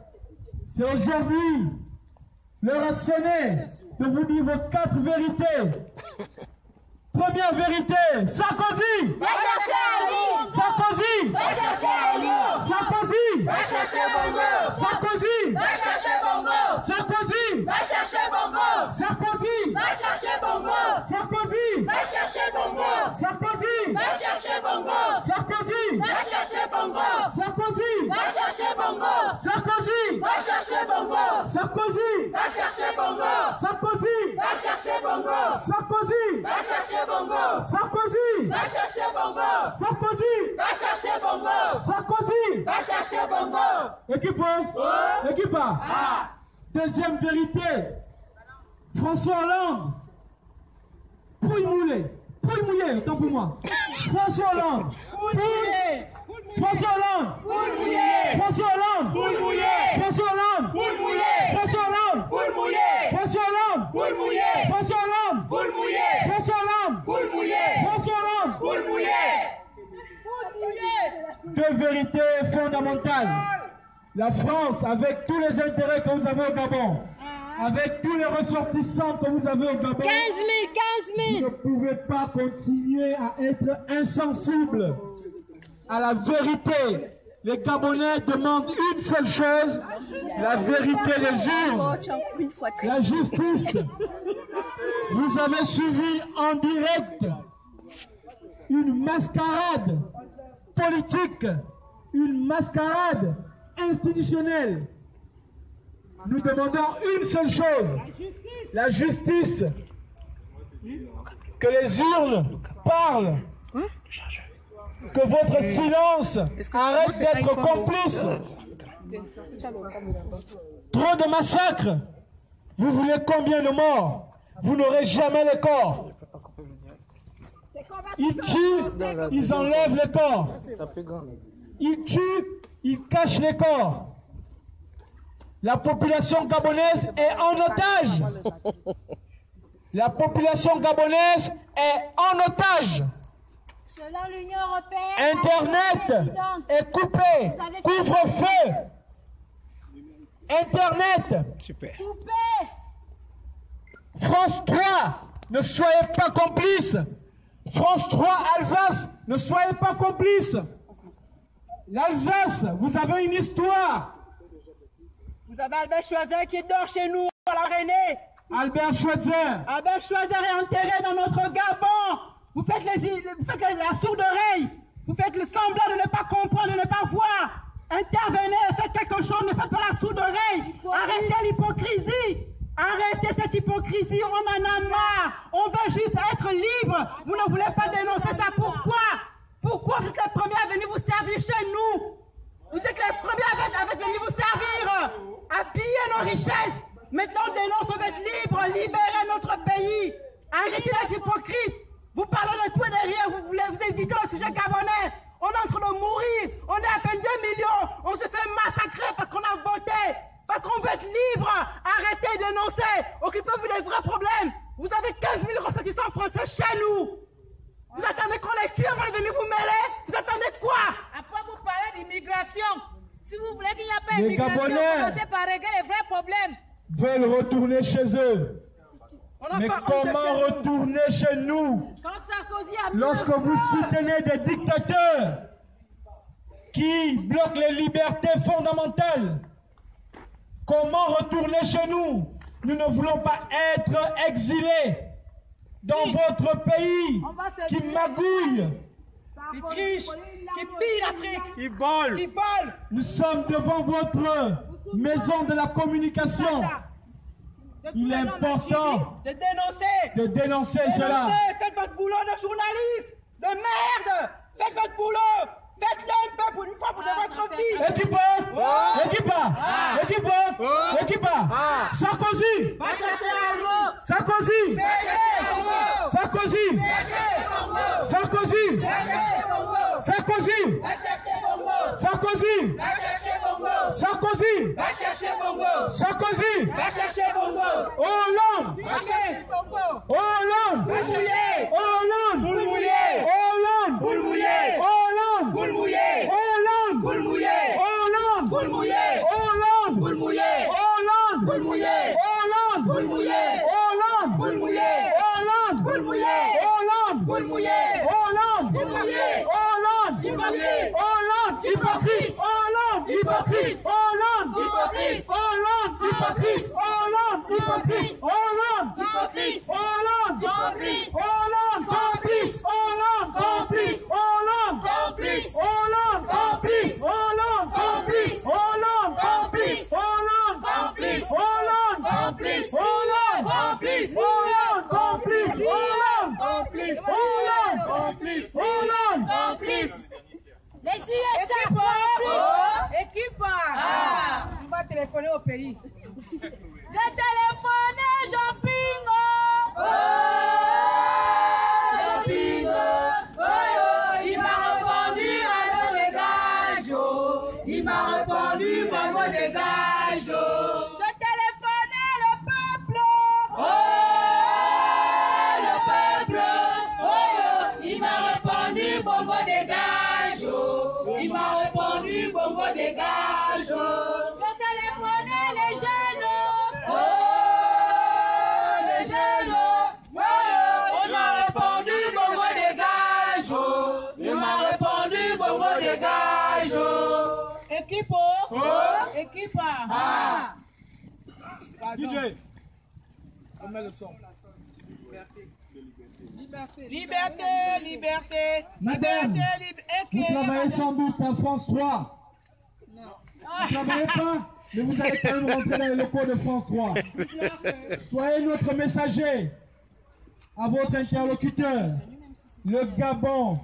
C'est aujourd'hui l'heure a sonné de vous dire vos 4 vérités. Première vérité, Sarkozy! Va chercher Ali! Sarkozy! Va chercher Ali! Sarkozy! Va chercher Bongo! Sarkozy! Va chercher Bongo! Sarkozy! Va chercher Bongo! Sarkozy! Va chercher Bongo! Sarkozy! Va chercher Bongo! Sarkozy! Va chercher Bongo! Sarkozy! Va chercher Bongo! Sarkozy! Va chercher Bongo! Sarkozy! Va chercher Bongo! Sarkozy! Va chercher Bongo! Sarkozy! Va chercher Bongo! Sarkozy! Va chercher Bongo! Sarkozy! Va chercher Bongo! Sarkozy! Va chercher Bongo! Sarkozy! Va chercher Bongo! Équipe! Deuxième vérité. François Hollande. Pouille mouillé, autant pour moi. François Hollande. François Hollande. François Hollande. François Hollande. François Hollande. François Hollande. François Hollande. François Hollande. François Hollande. Deux vérités fondamentales. La France, avec tous les intérêts que vous avez au Gabon, avec tous les ressortissants que vous avez au Gabon, 15 000! vous ne pouvez pas continuer à être insensible à la vérité. Les Gabonais demandent une seule chose, la vérité, les urnes, la justice. Vous avez suivi en direct une mascarade politique, une mascarade institutionnelle. Nous demandons une seule chose, la justice, que les urnes parlent, que votre silence arrête d'être complice. Trop de massacres. Vous voulez combien de morts? Vous n'aurez jamais les corps. Ils tuent, ils enlèvent les corps. Ils tuent, ils cachent les corps. La population gabonaise est en otage. La population gabonaise est en otage. Selon l'Union européenne, Internet est coupé. Couvre-feu. Internet. coupé. France 3, ne soyez pas complices. France 3, Alsace, ne soyez pas complices. L'Alsace, vous avez une histoire. Vous avez Albert Schweitzer qui dort chez nous à la Renée. Albert Schweitzer. Albert Schweitzer est enterré dans notre Gabon. Vous faites la sourde oreille. Vous faites le semblant de ne pas comprendre, de ne pas voir. Intervenez, faites quelque chose, ne faites pas la sourde oreille. Arrêtez l'hypocrisie. Arrêtez cette hypocrisie, on en a marre. On veut juste être libre. Vous ne voulez pas dénoncer ça. Pourquoi? Pourquoi vous êtes les premiers à venir vous servir chez nous? Vous êtes les premiers à venir vous servir, à piller nos richesses. Maintenant on dénonce, on veut être libre, libérer notre pays. Arrêtez d'être hypocrite. Vous parlez de tout et de rien, vous voulez vous éviter le sujet gabonais. On est en train de mourir. On est à peine 2 millions. On se fait massacrer parce qu'on a voté. Parce qu'on veut être libre. Arrêtez de dénoncer. Occupez-vous des vrais problèmes. Vous avez 15 000 ressortissants français chez nous. Vous attendez qu'on les tue avant de venir vous mêler? Vous attendez quoi? Après, vous parlez d'immigration. Si vous voulez qu'il n'y ait pas Les d'immigration, Gabonais commencez par régler les vrais problèmes. veulent retourner chez eux. Mais comment retourner chez nous lorsque vous soutenez des dictateurs qui bloquent les libertés fondamentales? Comment retourner chez nous? Nous ne voulons pas être exilés dans votre pays qui magouille, qui triche, qui pille l'Afrique, qui vole. qui vole. Nous sommes devant votre maison de la communication. Il est important de dénoncer cela. Faites votre boulot de journaliste de merde. Faites votre boulot. Faites-le un peu pour une fois pour de votre vie. Équipe. Sarkozy. Sarkozy. Sarkozy. Sarkozy. Sarkozy. Sarkozy. Sarkozy. Sarkozy. Hollande. Hollande. Hollande. Hollande. Hollande. Boule mouillée. Hollande. Boule mouillée. Hollande. Boule mouillée. Hollande. Boule mouillée. Hollande. Boule mouillée. Hollande. Boule mouillée. Hollande. Boule mouillée. Hollande. Boule mouillée. Hollande. Boule mouillée. Hollande. Boule mouillée. Hollande. Hypocrite. Hollande. Hypocrite. Hollande. Hypocrite. Hollande. Hypocrite. Hollande. Hypocrite. Hollande. Hypocrite. Hollande. Hypocrite. Hollande. Complice. Hollande. Complice. Hollande. Complice. Hollande. Complice. Hollande. Complice. Hollande. Complice. Hollande. Complice. Hollande. Complice. Hollande. Complice. Hollande. Complice. Hollande. Complice. Hollande. Complice. Hollande. Complice. Hollande. Complice. Les USA, Équipe. On va téléphoner au pays. J'ai téléphoné Jean-Pingo. Jean-Pingo. Il m'a répondu à nos dégages. Il m'a répondu à nos dégages. J'ai téléphoné le peuple. Le peuple. Il m'a répondu bongo dégage. Il m'a répondu bongo dégage. J'ai téléphoné les jeunes. Les jeunes. Il m'a répondu bongo dégage. Il m'a répondu bongo dégage. Équipe. Équipe. DJ, on met le son. Liberté, liberté. Madame, vous travaillez sans doute à France 3. Vous ne travaillez pas, mais vous allez quand même rentrer dans les locaux de France 3. Soyez notre messager à votre interlocuteur. Le Gabon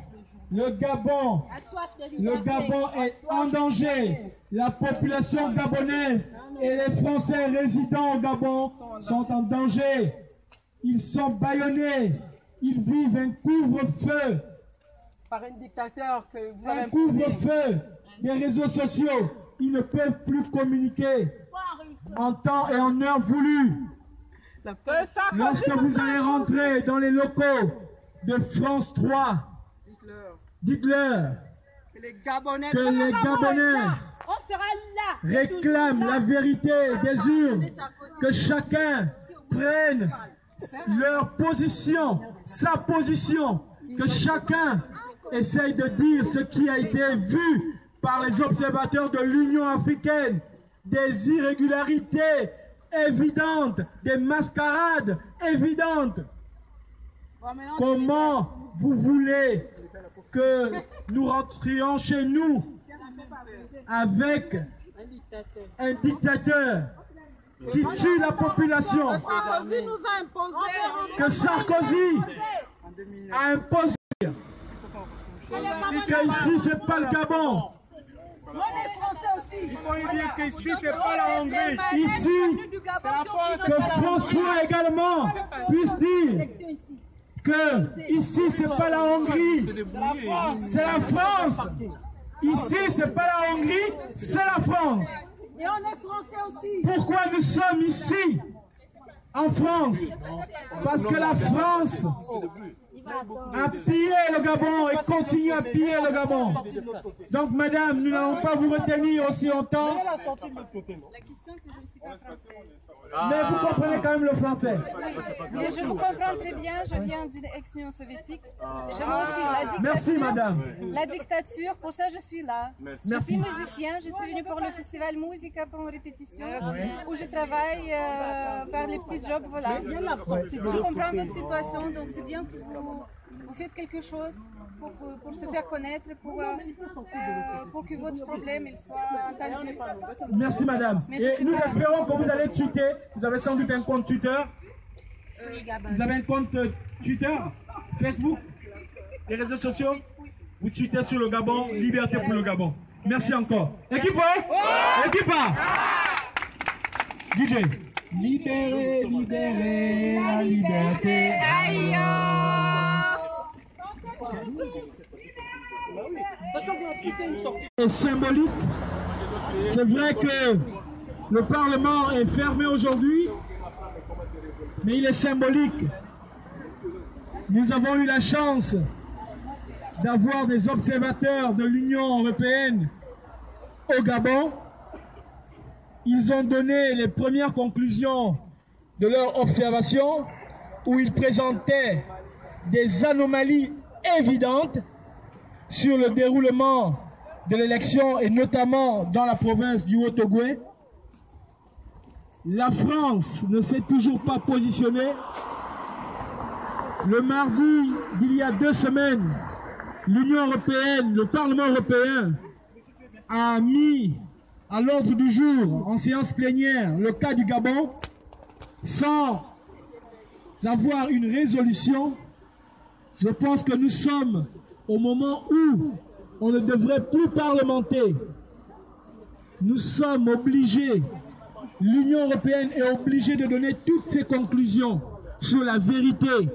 est en danger. La population gabonaise et les Français résidant au Gabon sont en danger. Ils sont bâillonnés. Ils vivent un couvre-feu. Par un dictateur que vous avez Un couvre-feu des réseaux sociaux. Ils ne peuvent plus communiquer en temps et en heure voulue. Lorsque vous allez rentrer dans les locaux de France 3, dites-leur que les Gabonais On sera là. réclament la vérité des urnes, que chacun prenne leur position, sa position, que chacun essaye de dire ce qui a été vu par les observateurs de l'Union africaine, des irrégularités évidentes, des mascarades évidentes. Comment vous voulez que nous rentrions chez nous avec un dictateur qui tue la population, Sarkozy nous a imposé. que Sarkozy a imposé, que ici c'est pas le Gabon, On est français aussi. Il faut lui dire qu'ici, c'est pas la Hongrie. ici que France 3 également puisse dire que ici, c'est pas la Hongrie, c'est la France. Ici, c'est pas la Hongrie, c'est la France. Et on est français aussi. Pourquoi nous sommes ici, en France? Parce que la France a pillé le Gabon et continue à piller le Gabon. Donc, madame, nous n'allons pas vous retenir aussi longtemps. Mais vous comprenez quand même le français. Mais je vous comprends très bien, je viens d'une ex-Union soviétique. J'aime aussi la dictature. Merci, madame. La dictature, pour ça je suis là. Je suis musicien, je suis venu pour le festival Musica pour une répétition, où je travaille par les petits jobs, voilà. Je comprends votre situation, donc c'est bien que vous faites quelque chose pour se faire connaître, pour que votre problème il soit entendu. Merci, madame. Et nous espérons que vous allez tweeter. Vous avez sans doute un compte Twitter. Vous avez un compte Twitter, Facebook, les réseaux sociaux. Vous tweetez sur le Gabon, liberté pour le Gabon. Merci encore. Équipe, équipe. DJ. Libérer, libérer la liberté. Aïe. C'est symbolique. C'est vrai que le Parlement est fermé aujourd'hui, mais il est symbolique. Nous avons eu la chance d'avoir des observateurs de l'Union européenne au Gabon. Ils ont donné les premières conclusions de leur observation où ils présentaient des anomalies évidentes sur le déroulement de l'élection et notamment dans la province du Haut-Ogooué. La France ne s'est toujours pas positionnée. Le mardi d'il y a 2 semaines, l'Union européenne, le Parlement européen a mis à l'ordre du jour, en séance plénière, le cas du Gabon, sans avoir une résolution. Je pense que nous sommes au moment où on ne devrait plus parlementer. Nous sommes obligés, l'Union européenne est obligée de donner toutes ses conclusions sur la vérité.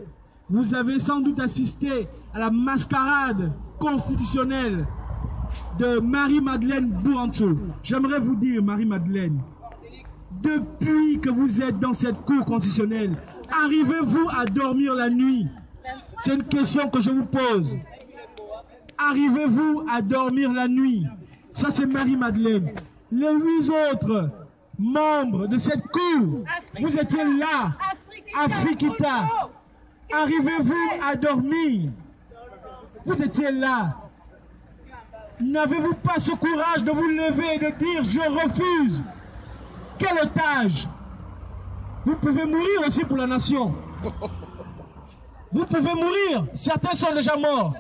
Vous avez sans doute assisté à la mascarade constitutionnelle de Marie-Madeleine Bourantou. J'aimerais vous dire, Marie-Madeleine, depuis que vous êtes dans cette cour constitutionnelle, arrivez-vous à dormir la nuit? C'est une question que je vous pose. Arrivez-vous à dormir la nuit? Ça, c'est Marie-Madeleine. Les 8 autres membres de cette cour, vous étiez là, Afrikita. Arrivez-vous à dormir? Vous étiez là. N'avez-vous pas ce courage de vous lever et de dire « Je refuse » Quel otage? Vous pouvez mourir aussi pour la nation. Vous pouvez mourir. Certains sont déjà morts.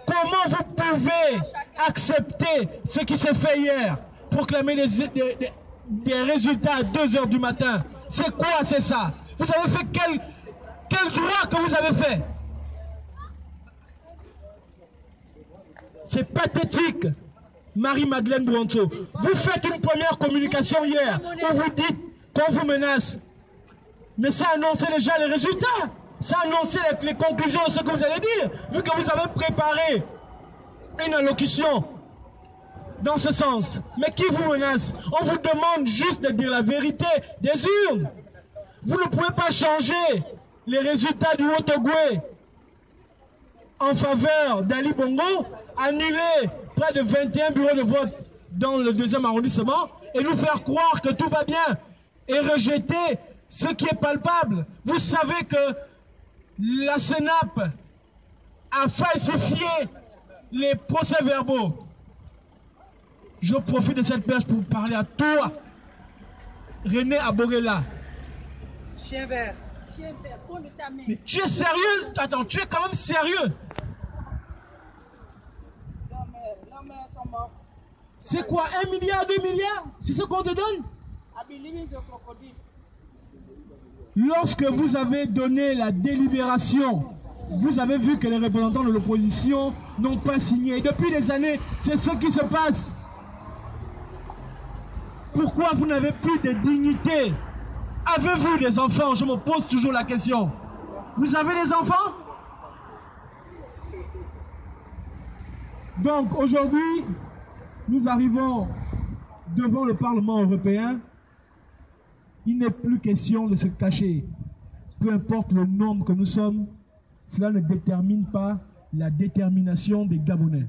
Comment vous pouvez accepter ce qui s'est fait hier? Proclamer des résultats à 2 h du matin. C'est quoi, c'est ça? Vous avez fait quel droit que vous avez fait? C'est pathétique, Marie-Madeleine Bourantou. Vous faites une première communication hier où vous dites qu'on vous menace. Mais ça annonçait déjà les résultats. Ça annonçait les conclusions de ce que vous allez dire. Vu que vous avez préparé une allocution dans ce sens. Mais qui vous menace? On vous demande juste de dire la vérité des urnes. Vous ne pouvez pas changer les résultats du Haut-Ogooué en faveur d'Ali Bongo, annuler près de 21 bureaux de vote dans le 2e arrondissement et nous faire croire que tout va bien et rejeter ce qui est palpable. Vous savez que la CENAP a falsifié les procès-verbaux. Je profite de cette perche pour vous parler à toi, René Aborela. Chien vert. Chien vert, tourne ta main. Mais tu es sérieux? Attends, tu es quand même sérieux? Non, mais sont morts. C'est quoi, 1 milliard, 2 milliards? C'est ce qu'on te donne? Lorsque vous avez donné la délibération, vous avez vu que les représentants de l'opposition n'ont pas signé. Et depuis des années, c'est ce qui se passe. Pourquoi vous n'avez plus de dignité? Avez-vous des enfants? Je me pose toujours la question. Vous avez des enfants? Donc aujourd'hui, nous arrivons devant le Parlement européen. Il n'est plus question de se cacher. Peu importe le nombre que nous sommes, cela ne détermine pas la détermination des Gabonais.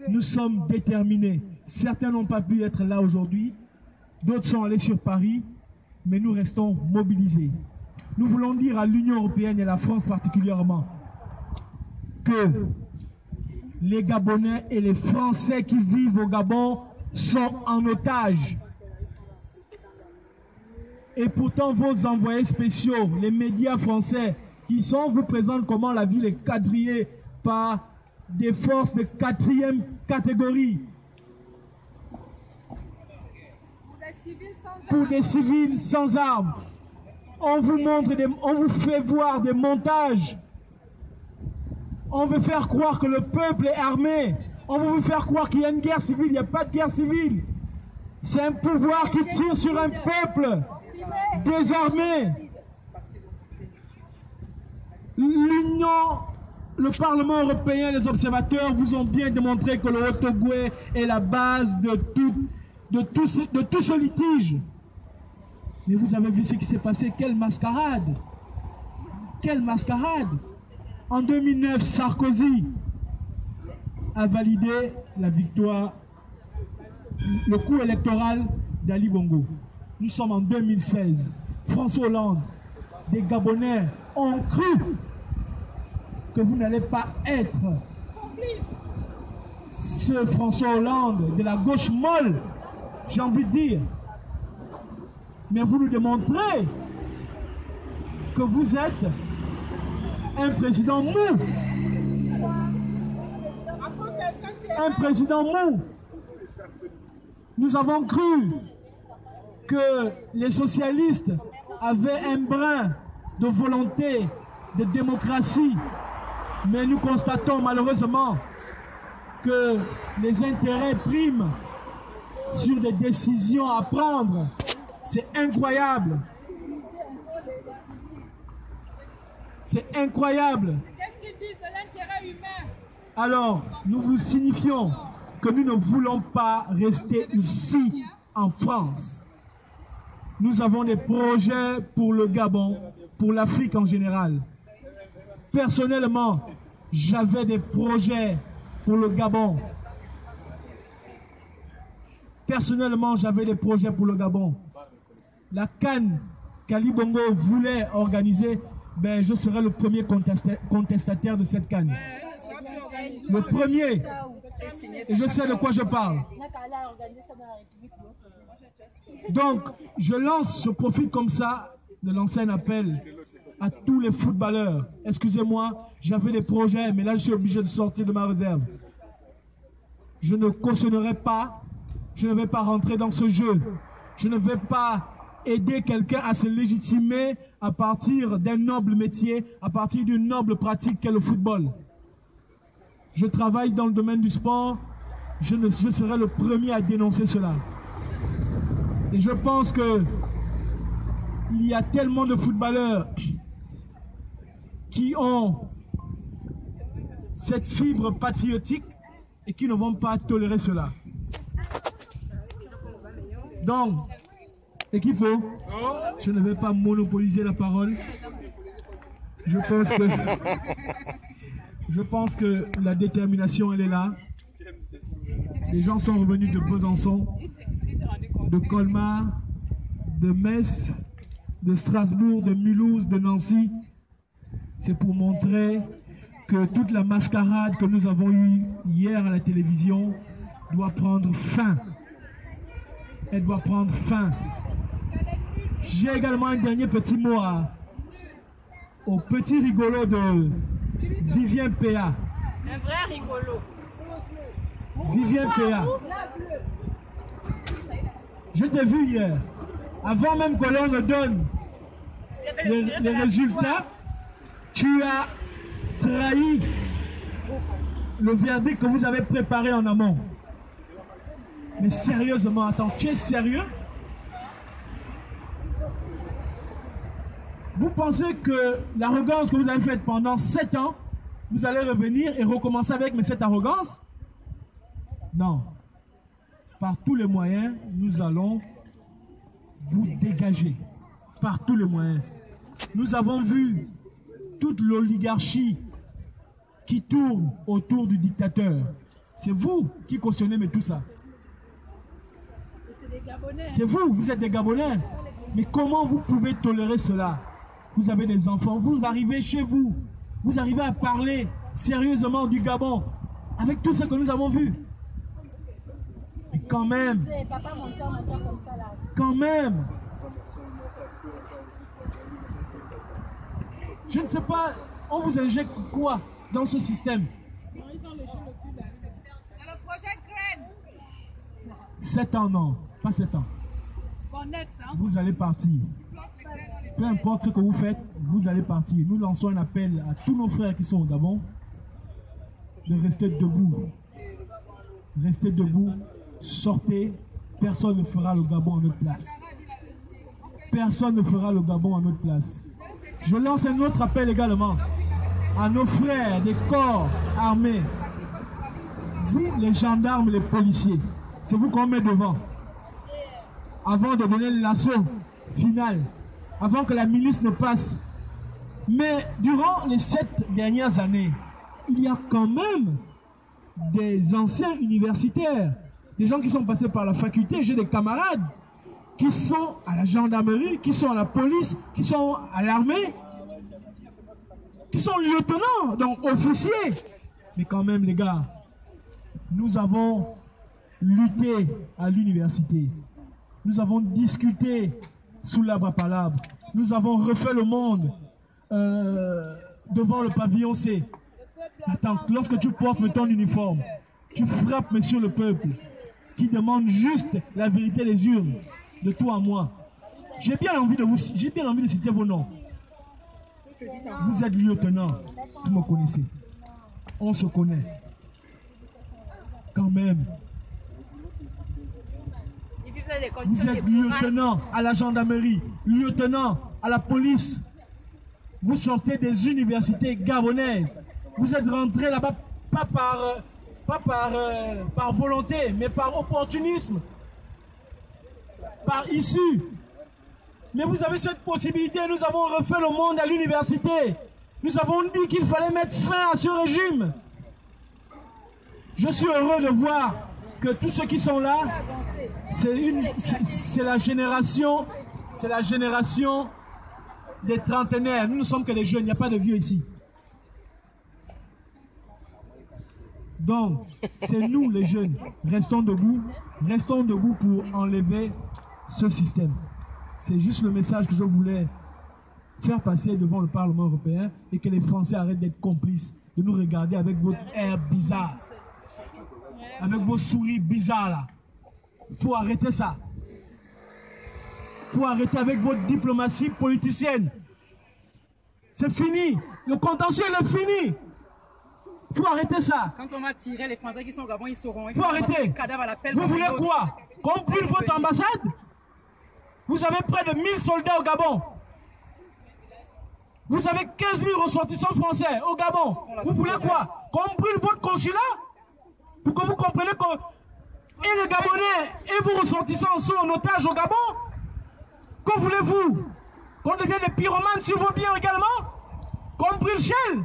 Nous sommes déterminés. Certains n'ont pas pu être là aujourd'hui, d'autres sont allés sur Paris, mais nous restons mobilisés. Nous voulons dire à l'Union européenne et à la France particulièrement que les Gabonais et les Français qui vivent au Gabon sont en otage. Et pourtant, vos envoyés spéciaux, les médias français qui sont, vous présentent comment la ville est quadrillée par des forces de 4e catégorie. Pour des civils sans armes. On vous montre, on vous fait voir des montages. On veut faire croire que le peuple est armé. On veut vous faire croire qu'il y a une guerre civile. Il n'y a pas de guerre civile. C'est un pouvoir qui tire sur un peuple désarmé. L'Union, le Parlement européen, les observateurs vous ont bien démontré que le Haut-Ogooué est la base de tout ce litige. Mais vous avez vu ce qui s'est passé. Quelle mascarade! Quelle mascarade! En 2009, Sarkozy a validé la victoire, le coup électoral d'Ali Bongo. Nous sommes en 2016. François Hollande, des Gabonais ont cru que vous n'allez pas être ce François Hollande de la gauche molle, j'ai envie de dire. Mais vous nous démontrez que vous êtes un président mou. Un président mou. Nous avons cru que les socialistes avaient un brin de volonté, de démocratie. Mais nous constatons malheureusement que les intérêts priment sur des décisions à prendre. C'est incroyable. C'est incroyable. Qu'est-ce qu'ils disent de l'intérêt humain? Alors, nous vous signifions que nous ne voulons pas rester ici, en France. Nous avons des projets pour le Gabon, pour l'Afrique en général. Personnellement, j'avais des projets pour le Gabon. Personnellement, j'avais des projets pour le Gabon. La CAN qu'Ali Bongo voulait organiser, ben, je serai le premier contestataire de cette CAN. Le premier. Et je sais de quoi je parle. Donc, je profite comme ça de lancer un appel à tous les footballeurs. Excusez-moi, j'avais des projets, mais là je suis obligé de sortir de ma réserve. Je ne cautionnerai pas, je ne vais pas rentrer dans ce jeu. Je ne vais pas aider quelqu'un à se légitimer à partir d'un noble métier, à partir d'une noble pratique qu'est le football. Je travaille dans le domaine du sport, je serai le premier à dénoncer cela. Et je pense que il y a tellement de footballeurs qui ont cette fibre patriotique et qui ne vont pas tolérer cela. Donc, équipe, je ne vais pas monopoliser la parole. Je pense que la détermination, elle est là. Les gens sont revenus de Besançon, de Colmar, de Metz, de Strasbourg, de Mulhouse, de Nancy. C'est pour montrer que toute la mascarade que nous avons eue hier à la télévision doit prendre fin. Elle doit prendre fin. J'ai également un dernier petit mot au petit rigolo de Vivien Péa. Un vrai rigolo. Vivien Péa. Je t'ai vu hier. Avant même que l'on ne donne les résultats, tu as trahi le verdict que vous avez préparé en amont. Mais sérieusement, attends, tu es sérieux? Vous pensez que l'arrogance que vous avez faite pendant 7 ans, vous allez revenir et recommencer avec cette arrogance? Non. Par tous les moyens, nous allons vous dégager. Par tous les moyens. Nous avons vu toute l'oligarchie qui tourne autour du dictateur. C'est vous qui cautionnez tout ça. C'est vous, vous êtes des Gabonais. Mais comment vous pouvez tolérer cela? Vous avez des enfants, vous arrivez chez vous, vous arrivez à parler sérieusement du Gabon, avec tout ce que nous avons vu. Et quand même, je ne sais pas, on vous injecte quoi dans ce système? C'est le projet Graine. 7 ans, non, pas 7 ans. Vous allez partir. Peu importe ce que vous faites, vous allez partir. Nous lançons un appel à tous nos frères qui sont au Gabon de rester debout. Restez debout, sortez. Personne ne fera le Gabon à notre place. Personne ne fera le Gabon à notre place. Je lance un autre appel également à nos frères des corps armés. Vous, les gendarmes, les policiers, c'est vous qu'on met devant. Avant de donner l'assaut final, avant que la milice ne passe. Mais durant les 7 dernières années, il y a quand même des anciens universitaires, des gens qui sont passés par la faculté. J'ai des camarades qui sont à la gendarmerie, qui sont à la police, qui sont à l'armée, qui sont lieutenants, donc officiers. Mais quand même, les gars, nous avons lutté à l'université. Nous avons discuté sous l'arbre à palabre. Nous avons refait le monde devant le pavillon C. Attends, lorsque tu portes ton uniforme, tu frappes, monsieur le peuple, qui demande juste la vérité des urnes, de toi à moi. J'ai bien envie de citer vos noms. Vous êtes lieutenant, vous me connaissez. On se connaît. Quand même. Vous êtes lieutenant à la gendarmerie, lieutenant à la police. Vous sortez des universités gabonaises. Vous êtes rentré là-bas pas par volonté, mais par opportunisme, par issue. Mais vous avez cette possibilité. Nous avons refait le monde à l'université. Nous avons dit qu'il fallait mettre fin à ce régime. Je suis heureux de voir que tous ceux qui sont là, c'est la génération des trentenaires. Nous ne sommes que des jeunes, il n'y a pas de vieux ici. Donc, c'est nous les jeunes. Restons debout pour enlever ce système. C'est juste le message que je voulais faire passer devant le Parlement européen et que les Français arrêtent d'être complices, de nous regarder avec votre air bizarre, avec vos souris bizarres là. Il faut arrêter ça. Il faut arrêter avec votre diplomatie politicienne. C'est fini. Le contentieux est fini. Il faut arrêter ça. Quand on va tirer les Français qui sont au Gabon, ils sauront. Il faut arrêter. Vous voulez quoi? Qu'on brûle votre ambassade? Vous avez près de 1000 soldats au Gabon. Vous avez 15 000 ressortissants français au Gabon. Vous voulez quoi? Qu'on brûle votre consulat? Pour que vous compreniez que et les Gabonais et vos ressortissants sont en otage au Gabon? Que voulez-vous? Qu'on devienne des pyromanes sur vos biens également? Qu'on brûle Shell?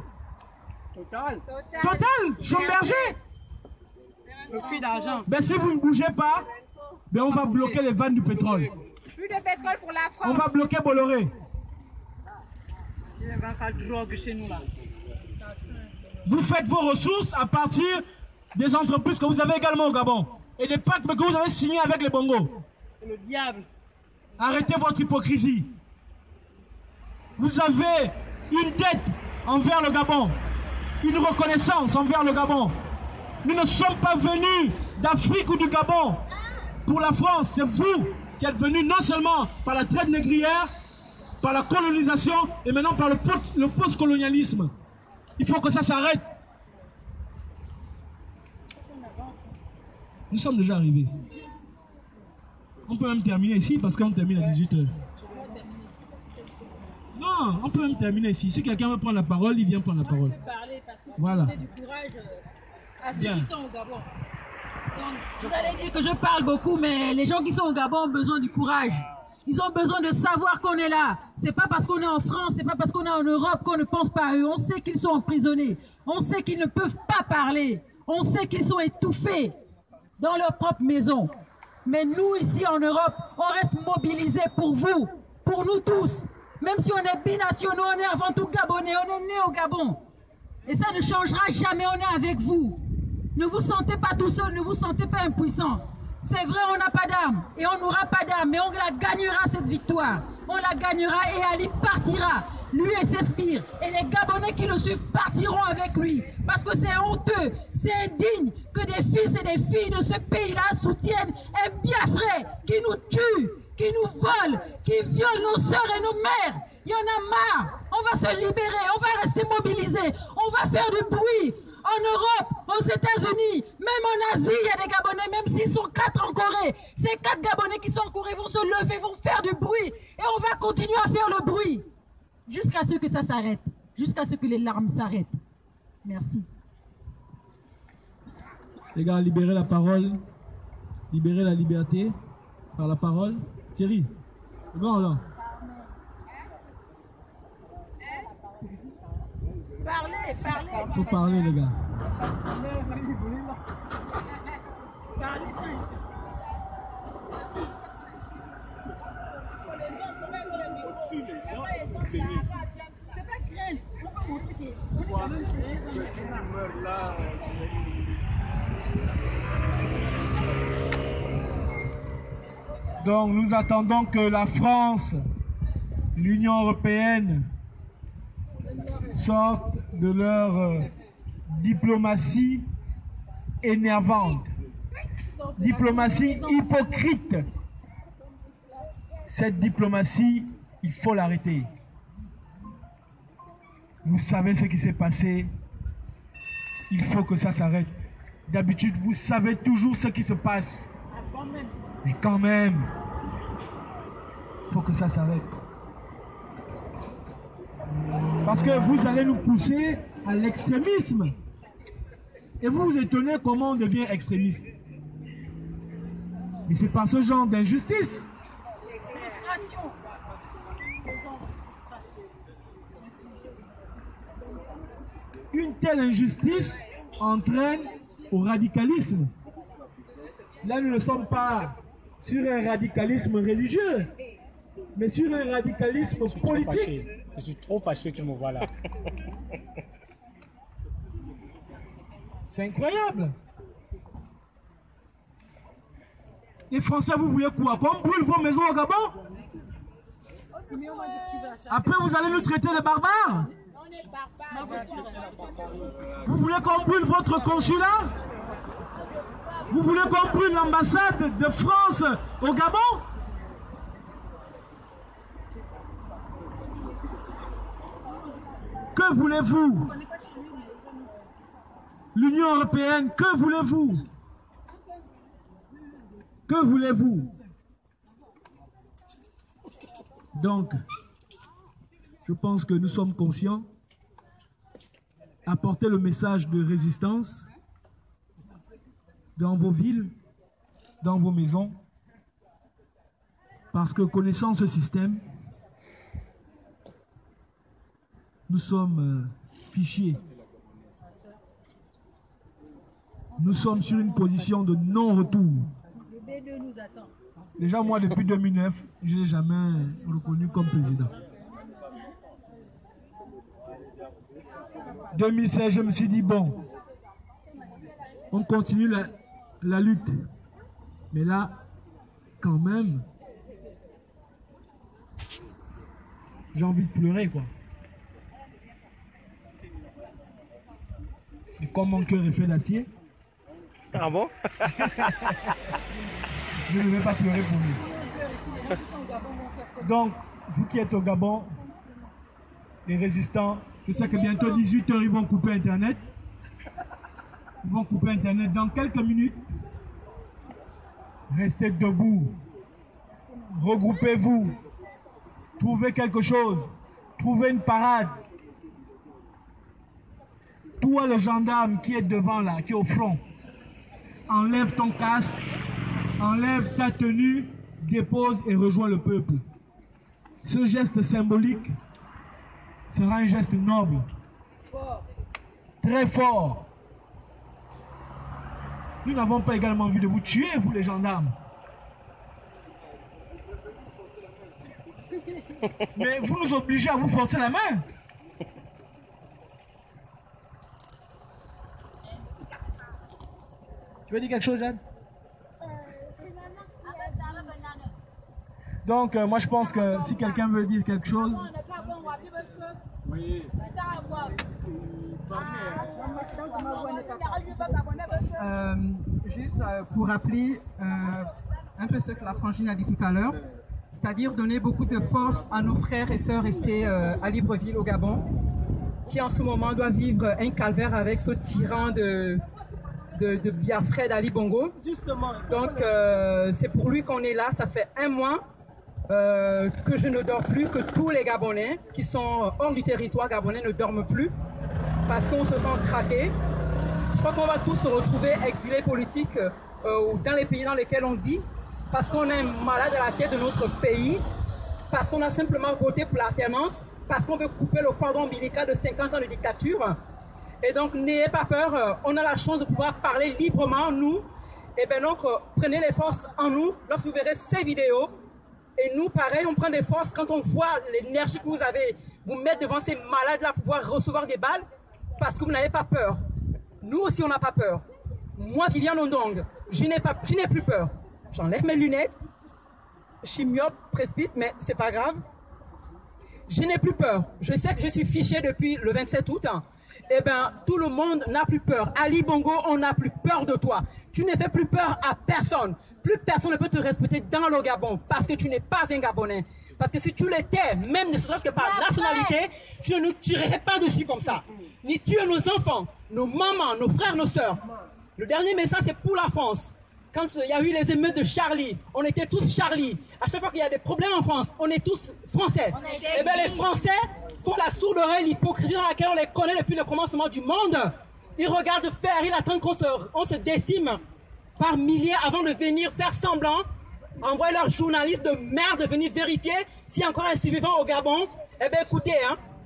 Total, Schlumberger? Le prix d'argent. Ben si vous ne bougez pas, ben on va bloquer les vannes du pétrole. Plus de pétrole pour la France. On va bloquer Bolloré. Il va faire drogue chez nous là. Vous faites vos ressources à partir des entreprises que vous avez également au Gabon. Et des pactes que vous avez signés avec les Bongos. Le diable. Arrêtez votre hypocrisie. Vous avez une dette envers le Gabon. Une reconnaissance envers le Gabon. Nous ne sommes pas venus d'Afrique ou du Gabon pour la France. C'est vous qui êtes venus non seulement par la traite négrière, par la colonisation et maintenant par le post-colonialisme. Il faut que ça s'arrête. Nous sommes déjà arrivés. On peut même terminer ici parce qu'on termine à 18h. Non, on peut même terminer ici. Si quelqu'un veut prendre la parole, il vient prendre la parole. Parler parce que voilà. du courage à ceux qui sont au Gabon. Donc, vous allez dire que je parle beaucoup, mais les gens qui sont au Gabon ont besoin du courage. Ils ont besoin de savoir qu'on est là. C'est pas parce qu'on est en France, c'est pas parce qu'on est en Europe qu'on ne pense pas à eux. On sait qu'ils sont emprisonnés. On sait qu'ils ne peuvent pas parler. On sait qu'ils sont étouffés dans leur propre maison. Mais nous, ici en Europe, on reste mobilisés pour vous, pour nous tous. Même si on est binationaux, on est avant tout gabonais, on est nés au Gabon. Et ça ne changera jamais, on est avec vous. Ne vous sentez pas tout seul, ne vous sentez pas impuissant. C'est vrai, on n'a pas d'armes et on n'aura pas d'armes, mais on la gagnera cette victoire. On la gagnera et Ali partira, lui et ses sbires. Et les Gabonais qui le suivent partiront avec lui. Parce que c'est honteux, c'est indigne que des fils et des filles de ce pays-là soutiennent un Biafrais qui nous tue, qui nous vole, qui viole nos sœurs et nos mères. Il y en a marre. On va se libérer, on va rester mobilisés, on va faire du bruit. En Europe, aux États-Unis, même en Asie, il y a des Gabonais, même s'ils sont 4 en Corée. Ces 4 Gabonais qui sont en Corée vont se lever, vont faire du bruit. Et on va continuer à faire le bruit. Jusqu'à ce que ça s'arrête. Jusqu'à ce que les larmes s'arrêtent. Merci. Les gars, libérez la parole. Libérez la liberté par la parole. Thierry, c'est bon là. Parlez. Faut parler, les gars. Parlez ça. C'est pas crainte. On va montrer. Donc nous attendons que la France, l'Union européenne, sortent de leur diplomatie énervante, diplomatie hypocrite. Cette diplomatie, il faut l'arrêter. Vous savez ce qui s'est passé, il faut que ça s'arrête. D'habitude, vous savez toujours ce qui se passe. Mais quand même, il faut que ça s'arrête. Parce que vous allez nous pousser à l'extrémisme. Et vous vous étonnez comment on devient extrémiste. Mais c'est par ce genre d'injustice. Une telle injustice entraîne au radicalisme. Là, nous ne sommes pas sur un radicalisme religieux, mais sur un radicalisme politique. Je suis trop fâché, tu me vois là. C'est incroyable. Les Français, vous voulez quoi? Qu'on brûle vos maisons au Gabon? Après, vous allez nous traiter de barbares? Vous voulez qu'on brûle votre consulat? Vous voulez qu'on brûle l'ambassade de France au Gabon? Que voulez-vous? L'Union européenne, que voulez-vous? Que voulez-vous? Donc, je pense que nous sommes conscients. Apportez le message de résistance dans vos villes, dans vos maisons, parce que connaissant ce système, nous sommes fichés. Nous sommes sur une position de non-retour. Déjà, moi, depuis 2009, je n'ai jamais reconnu comme président. 2016, je me suis dit, bon, on continue la lutte. Mais là, quand même, j'ai envie de pleurer, quoi. Et comme mon cœur est fait d'acier, ah bon? je ne vais pas pleurer pour lui. Donc, vous qui êtes au Gabon, les résistants, je sais que bientôt 18h, ils vont couper Internet. Ils vont couper Internet dans quelques minutes. Restez debout. Regroupez-vous. Trouvez quelque chose. trouver une parade. Toi, le gendarme qui est devant là, qui est au front, enlève ton casque, enlève ta tenue, dépose et rejoins le peuple. Ce geste symbolique sera un geste noble, très fort. Nous n'avons pas également envie de vous tuer, vous les gendarmes. Mais vous nous obligez à vous forcer la main. Tu veux dire quelque chose, Jeanne? Donc, moi je pense que si quelqu'un veut dire quelque chose... Oui. Juste pour rappeler un peu ce que la Frangine a dit tout à l'heure, c'est-à-dire donner beaucoup de force à nos frères et sœurs restés à Libreville au Gabon, qui en ce moment doivent vivre un calvaire avec ce tyran de Biafra Ali Bongo. Justement. Donc c'est pour lui qu'on est là, ça fait un mois que je ne dors plus, que tous les Gabonais qui sont hors du territoire gabonais ne dorment plus parce qu'on se sent traqués. Je crois qu'on va tous se retrouver exilés politiques dans les pays dans lesquels on vit parce qu'on est malade à la tête de notre pays, parce qu'on a simplement voté pour l'alternance, parce qu'on veut couper le cordon ombilical de 50 ans de dictature. Et donc n'ayez pas peur, on a la chance de pouvoir parler librement, nous. Et bien donc prenez les forces en nous lorsque vous verrez ces vidéos. Et nous, pareil, on prend des forces quand on voit l'énergie que vous avez, vous mettre devant ces malades-là pour pouvoir recevoir des balles, parce que vous n'avez pas peur. Nous aussi, on n'a pas peur. Moi qui viens d'Ondong, je n'ai plus peur. J'enlève mes lunettes, je suis myope, presbyte, mais c'est pas grave. Je n'ai plus peur. Je sais que je suis fiché depuis le 27 août. Eh bien, tout le monde n'a plus peur. Ali Bongo, on n'a plus peur de toi. Tu ne fais plus peur à personne. Plus personne ne peut te respecter dans le Gabon parce que tu n'es pas un Gabonais. Parce que si tu l'étais, même ne serait-ce que par nationalité, tu ne nous tirerais pas dessus comme ça. Ni tuer nos enfants, nos mamans, nos frères, nos sœurs. Le dernier message, c'est pour la France. Quand il y a eu les émeutes de Charlie, on était tous Charlie. À chaque fois qu'il y a des problèmes en France, on est tous Français. Eh bien, les Français font la sourde oreille, l'hypocrisie dans laquelle on les connaît depuis le commencement du monde. Ils regardent faire, ils attendent qu'on se décime par milliers avant de venir faire semblant, envoyer leurs journalistes de merde venir vérifier s'il y a encore un survivant au Gabon. Eh bien écoutez,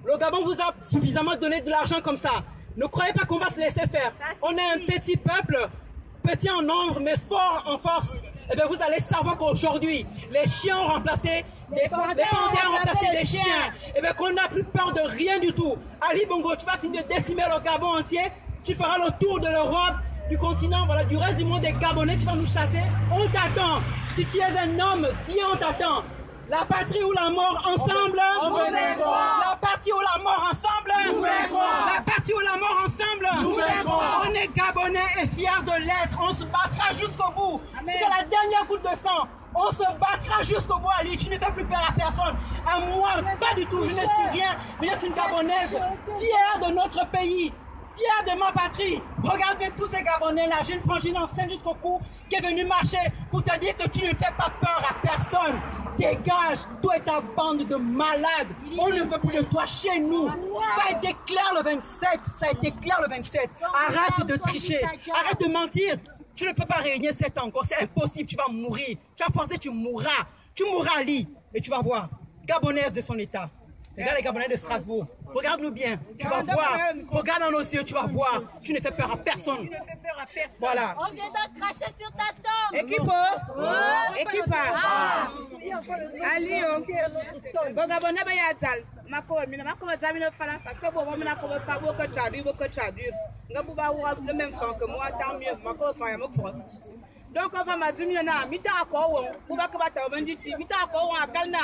le Gabon vous a suffisamment donné de l'argent comme ça. Ne croyez pas qu'on va se laisser faire. On est un petit peuple, petit en nombre mais fort en force. Eh bien vous allez savoir qu'aujourd'hui, les chiens ont remplacé les panthères ont remplacé les chiens. Eh bien qu'on n'a plus peur de rien du tout. Ali Bongo, tu vas finir de décimer le Gabon entier. Tu feras le tour de l'Europe, du continent, voilà, du reste du monde des Gabonais, tu vas nous chasser. On t'attend. Si tu es un homme, viens, on t'attend. La patrie ou la mort ensemble. La patrie ou la mort ensemble. La patrie ou la mort ensemble. On est Gabonais et fiers de l'être. On se battra jusqu'au bout. Jusqu'à la dernière goutte de sang. On se battra jusqu'au bout, Ali. Tu ne fais plus peur à personne. À moi, pas du tout. Je ne suis rien. Mais je suis une Gabonaise fière de notre pays. Fier de ma patrie. Regardez tous ces Gabonais là, j'ai une frangine enceinte jusqu'au cou qui est venue marcher pour te dire que tu ne fais pas peur à personne. Dégage, toi et ta bande de malades. On ne veut plus de toi chez nous. Ça a été clair le 27. Ça a été clair le 27. Arrête de tricher. Arrête de mentir. Tu ne peux pas régner 7 ans encore. C'est impossible. Tu vas mourir. Tu vas penser tu mourras. Tu mourras, Ali. Et tu vas voir. Gabonaise de son état. Regarde les Gabonais de Strasbourg. Regarde-nous bien. Tu vas voir. Regarde dans nos yeux, tu vas voir. Tu ne fais peur à personne. Tu ne fais peur à personne. Voilà. On vient de cracher sur ta tombe. Équipe. Ali, bon Gabonais, ben yazal. Mako zamino fala parce que bon, on a comme ça beaucoup traduire. Ngabouba le même temps que moi, tant mieux. Mako fa yamoko. Donc on va m'aduminer na mita ko on va ka ta banditi mita ko on akalna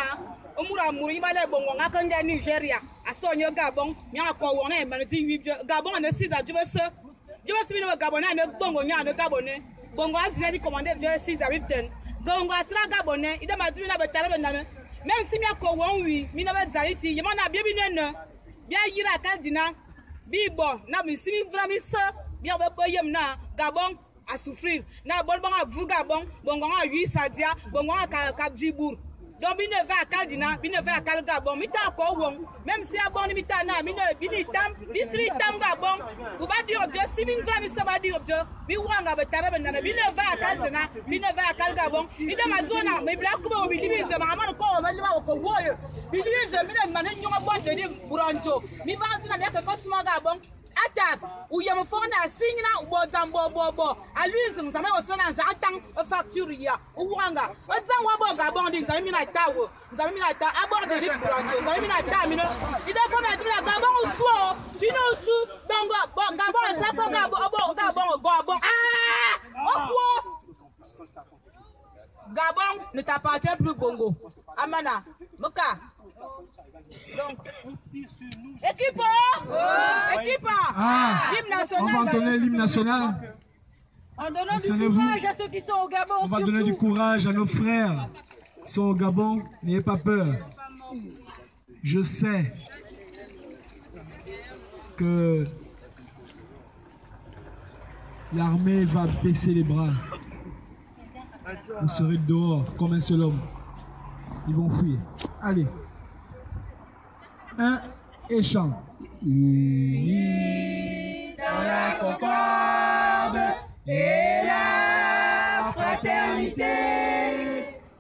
omura muri bale bongo ngakanda Nigeria asonyo Gabon nya ko on na maniti Gabon na sida jubese bino Gabon na bongo nya na Gabonais bongo azina di commander de sida wipten bongo asra Gabonais ida madumina betale bename même si mia ko won wi mi na bezaliti yema na bia binene bia yira ka dina bibo na mi simi vrami se bia be yem na Gabon à souffrir. Na bon bon à vous Gabon, bon bon à 8 Sadia, bon bon à Cap Djibour. Donc, il ne va à Caldina, il ne va à Calgabon, il t'a encore bon. Même si à bon, il t'a n'a, il ne tam, il tam Gabon. Vous va dire, si vous avez ça, va dire, il va à Caldina, il ne va à Calgabon. Il ne m'a donné, mais black, il dit, c'est maman, le corps, il va au warrior. Il dit, c'est une manière de boire de Buranjo. Il va à la Cosmo Gabon. Attaque, où il y a un fond à signer, ou à lui, ça m'a aussi un zatan, facture, ou wanga. Un zan Gabon, des amis à Tao, des amis à Ta, abordé les Buranjo, des amis à Tamino. Il a fait mettre la Gabon au soir, puis nous sous, donc Gabon, ça fait Gabon. Ah! Gabon ne t'appartient plus, Bongo. Amana, Moka. Donc, équipe, l'hymne national. On va entonner l'hymne national. En donnant du courage à ceux qui sont au Gabon. On va donner du courage à nos frères qui sont au Gabon. N'ayez pas peur. Je sais que l'armée va baisser les bras. Vous serez dehors comme un seul homme. Ils vont fuir. Allez. 1 et chant. Unis dans la concorde et la fraternité.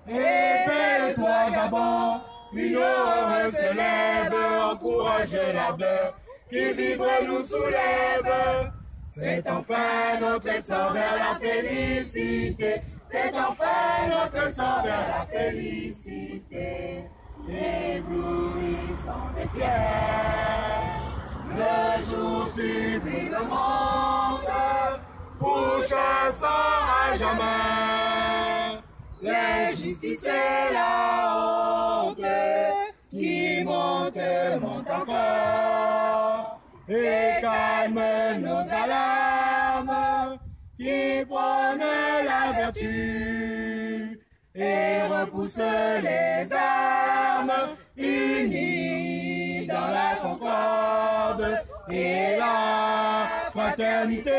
Éveille-toi Gabon, une heureuse se lève, encourage la belle qui vibre nous soulève. C'est enfin notre essor vers la félicité. C'est enfin notre essor vers la félicité. Éblouissant et fiers, le jour sublime le monde, pourchassant à jamais l'injustice et la honte qui montent encore et calment nos alarmes qui prônent la vertu et repousse les armes, unis dans la concorde et la fraternité.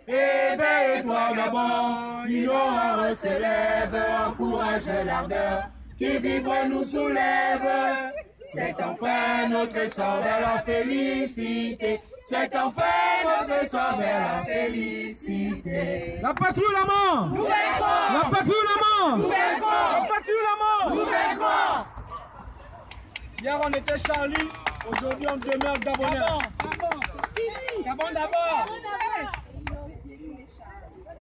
Éveille-toi Gabon, une aurore se lève, encourage l'ardeur qui vibre nous soulève. C'est enfin notre essor vers la félicité. C'est enfin notre essor vers la félicité. La patrie ou la mort? Nouvelle France. La patrie ou la mort? Nouvelle France. La patrie ou la mort? Nouvelle France. Hier on était Charlie, aujourd'hui on demeure Gabonais. Gabon d'abord.